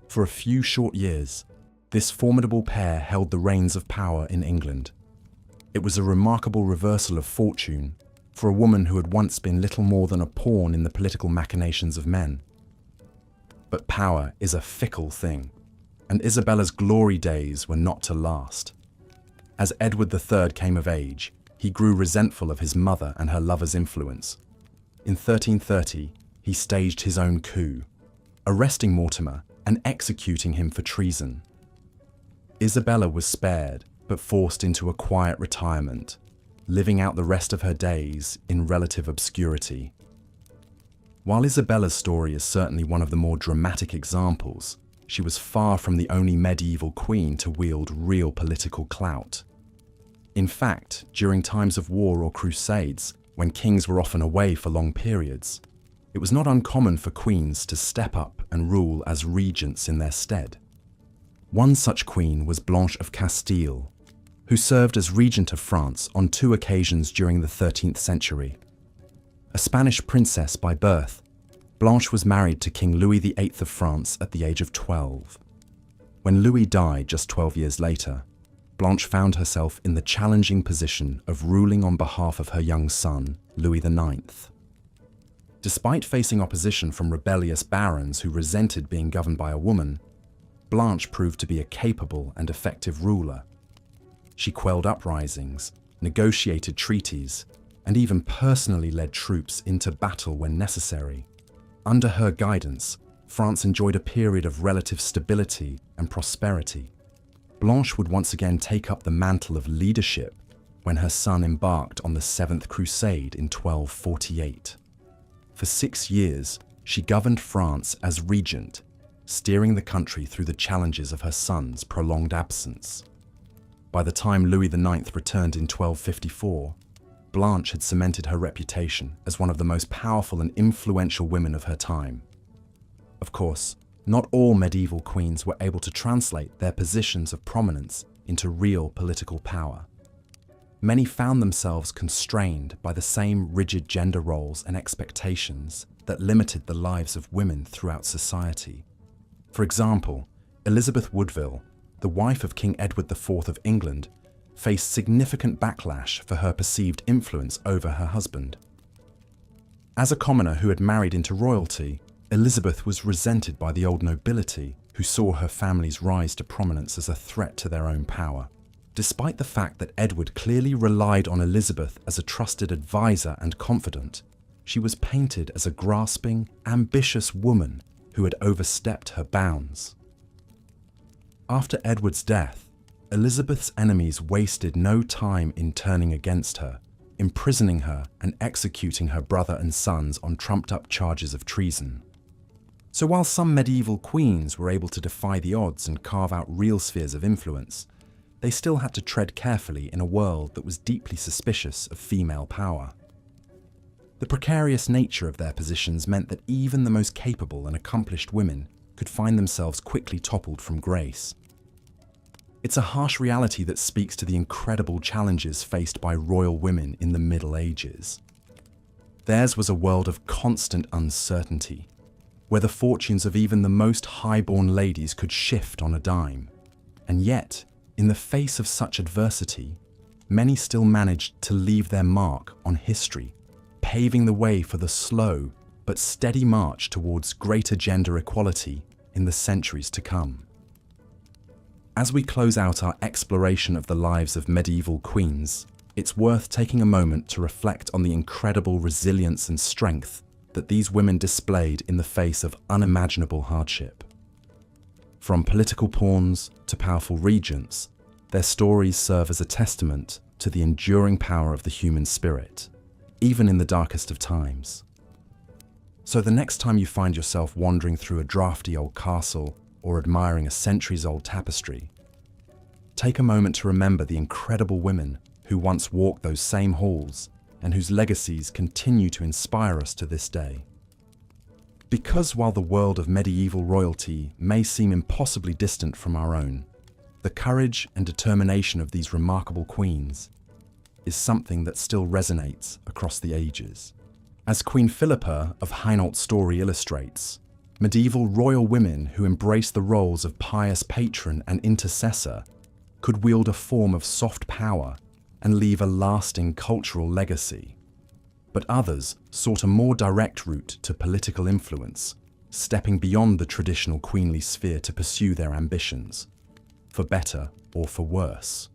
S1: For a few short years, this formidable pair held the reins of power in England. It was a remarkable reversal of fortune for a woman who had once been little more than a pawn in the political machinations of men. But power is a fickle thing, and Isabella's glory days were not to last. As Edward III came of age, he grew resentful of his mother and her lover's influence. In 1330, he staged his own coup, arresting Mortimer and executing him for treason. Isabella was spared, but forced into a quiet retirement, living out the rest of her days in relative obscurity. While Isabella's story is certainly one of the more dramatic examples, she was far from the only medieval queen to wield real political clout. In fact, during times of war or crusades, when kings were often away for long periods, it was not uncommon for queens to step up and rule as regents in their stead. One such queen was Blanche of Castile, who served as regent of France on 2 occasions during the 13th century. A Spanish princess by birth, Blanche was married to King Louis VIII of France at the age of 12. When Louis died just 12 years later, Blanche found herself in the challenging position of ruling on behalf of her young son, Louis IX. Despite facing opposition from rebellious barons who resented being governed by a woman, Blanche proved to be a capable and effective ruler. She quelled uprisings, negotiated treaties, and even personally led troops into battle when necessary. Under her guidance, France enjoyed a period of relative stability and prosperity. Blanche would once again take up the mantle of leadership when her son embarked on the Seventh Crusade in 1248. For 6 years, she governed France as regent, steering the country through the challenges of her son's prolonged absence. By the time Louis IX returned in 1254, Blanche had cemented her reputation as one of the most powerful and influential women of her time. Of course, not all medieval queens were able to translate their positions of prominence into real political power. Many found themselves constrained by the same rigid gender roles and expectations that limited the lives of women throughout society. For example, Elizabeth Woodville, the wife of King Edward IV of England, faced significant backlash for her perceived influence over her husband. As a commoner who had married into royalty, Elizabeth was resented by the old nobility who saw her family's rise to prominence as a threat to their own power. Despite the fact that Edward clearly relied on Elizabeth as a trusted advisor and confidant, she was painted as a grasping, ambitious woman who had overstepped her bounds. After Edward's death, Elizabeth's enemies wasted no time in turning against her, imprisoning her and executing her brother and sons on trumped-up charges of treason. So while some medieval queens were able to defy the odds and carve out real spheres of influence, they still had to tread carefully in a world that was deeply suspicious of female power. The precarious nature of their positions meant that even the most capable and accomplished women could find themselves quickly toppled from grace. It's a harsh reality that speaks to the incredible challenges faced by royal women in the Middle Ages. Theirs was a world of constant uncertainty, where the fortunes of even the most high-born ladies could shift on a dime. And yet, in the face of such adversity, many still managed to leave their mark on history, paving the way for the slow but steady march towards greater gender equality in the centuries to come. As we close out our exploration of the lives of medieval queens, it's worth taking a moment to reflect on the incredible resilience and strength that these women displayed in the face of unimaginable hardship. From political pawns to powerful regents, their stories serve as a testament to the enduring power of the human spirit, even in the darkest of times. So the next time you find yourself wandering through a drafty old castle or admiring a centuries-old tapestry, take a moment to remember the incredible women who once walked those same halls and whose legacies continue to inspire us to this day. Because while the world of medieval royalty may seem impossibly distant from our own, the courage and determination of these remarkable queens is something that still resonates across the ages. As Queen Philippa of Hainault's story illustrates, medieval royal women who embraced the roles of pious patron and intercessor could wield a form of soft power and leave a lasting cultural legacy. But others sought a more direct route to political influence, stepping beyond the traditional queenly sphere to pursue their ambitions, for better or for worse.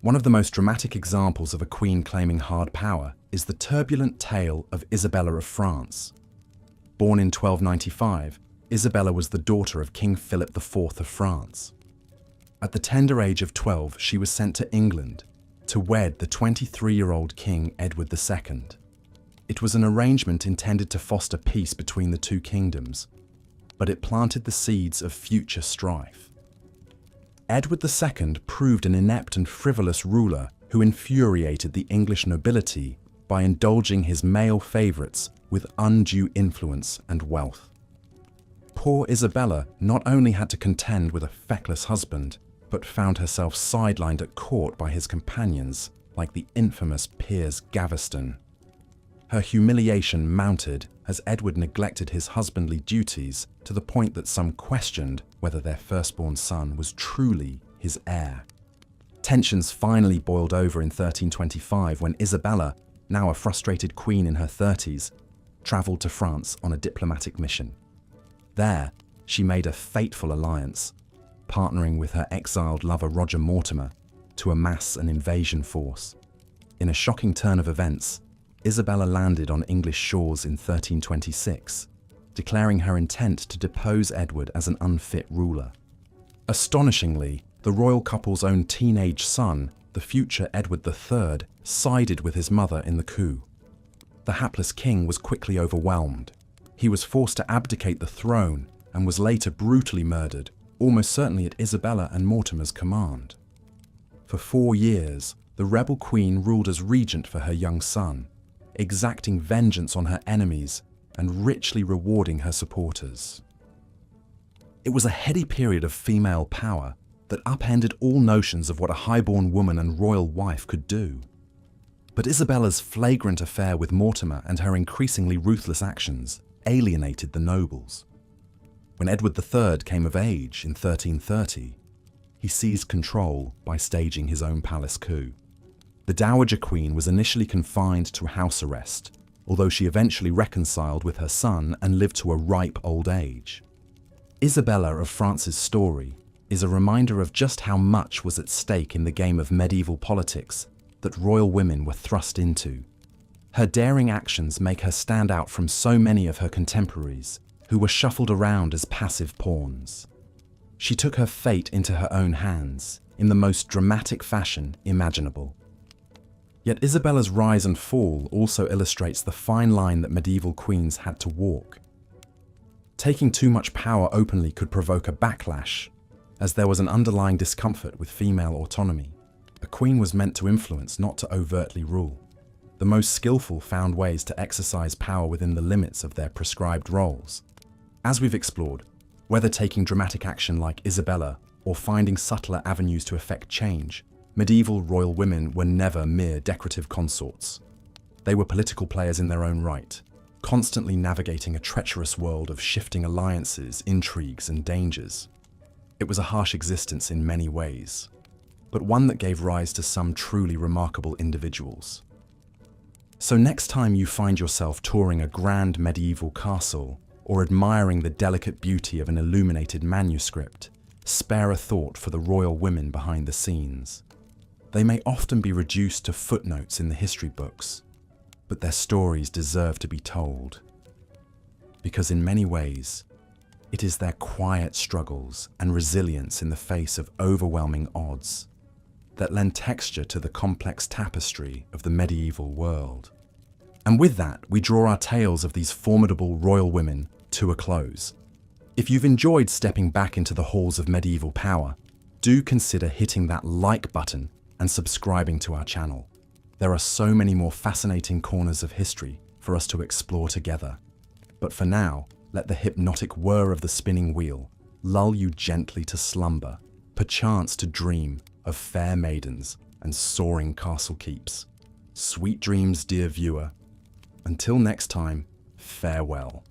S1: One of the most dramatic examples of a queen claiming hard power is the turbulent tale of Isabella of France. Born in 1295, Isabella was the daughter of King Philip IV of France. At the tender age of 12, she was sent to England to wed the 23-year-old King Edward II. It was an arrangement intended to foster peace between the two kingdoms, but it planted the seeds of future strife. Edward II proved an inept and frivolous ruler who infuriated the English nobility by indulging his male favourites with undue influence and wealth. Poor Isabella not only had to contend with a feckless husband, but found herself sidelined at court by his companions, like the infamous Piers Gaveston. Her humiliation mounted as Edward neglected his husbandly duties to the point that some questioned whether their firstborn son was truly his heir. Tensions finally boiled over in 1325 when Isabella, now a frustrated queen in her 30s, travelled to France on a diplomatic mission. There, she made a fateful alliance, partnering with her exiled lover Roger Mortimer to amass an invasion force. In a shocking turn of events, Isabella landed on English shores in 1326, declaring her intent to depose Edward as an unfit ruler. Astonishingly, the royal couple's own teenage son, the future Edward III, sided with his mother in the coup. The hapless king was quickly overwhelmed. He was forced to abdicate the throne and was later brutally murdered, almost certainly at Isabella and Mortimer's command. For 4 years, the rebel queen ruled as regent for her young son, exacting vengeance on her enemies and richly rewarding her supporters. It was a heady period of female power that upended all notions of what a highborn woman and royal wife could do. But Isabella's flagrant affair with Mortimer and her increasingly ruthless actions alienated the nobles. When Edward III came of age in 1330, he seized control by staging his own palace coup. The Dowager Queen was initially confined to house arrest, although she eventually reconciled with her son and lived to a ripe old age. Isabella of France's story is a reminder of just how much was at stake in the game of medieval politics that royal women were thrust into. Her daring actions make her stand out from so many of her contemporaries, who were shuffled around as passive pawns. She took her fate into her own hands in the most dramatic fashion imaginable. Yet Isabella's rise and fall also illustrates the fine line that medieval queens had to walk. Taking too much power openly could provoke a backlash, as there was an underlying discomfort with female autonomy. A queen was meant to influence, not to overtly rule. The most skillful found ways to exercise power within the limits of their prescribed roles. As we've explored, whether taking dramatic action like Isabella or finding subtler avenues to effect change, medieval royal women were never mere decorative consorts. They were political players in their own right, constantly navigating a treacherous world of shifting alliances, intrigues, and dangers. It was a harsh existence in many ways, but one that gave rise to some truly remarkable individuals. So next time you find yourself touring a grand medieval castle or admiring the delicate beauty of an illuminated manuscript, spare a thought for the royal women behind the scenes. They may often be reduced to footnotes in the history books, but their stories deserve to be told. Because in many ways, it is their quiet struggles and resilience in the face of overwhelming odds that lend texture to the complex tapestry of the medieval world. And with that, we draw our tales of these formidable royal women to a close. If you've enjoyed stepping back into the halls of medieval power, do consider hitting that like button and subscribing to our channel. There are so many more fascinating corners of history for us to explore together. But for now, let the hypnotic whir of the spinning wheel lull you gently to slumber, perchance to dream of fair maidens and soaring castle keeps. Sweet dreams, dear viewer. Until next time, farewell.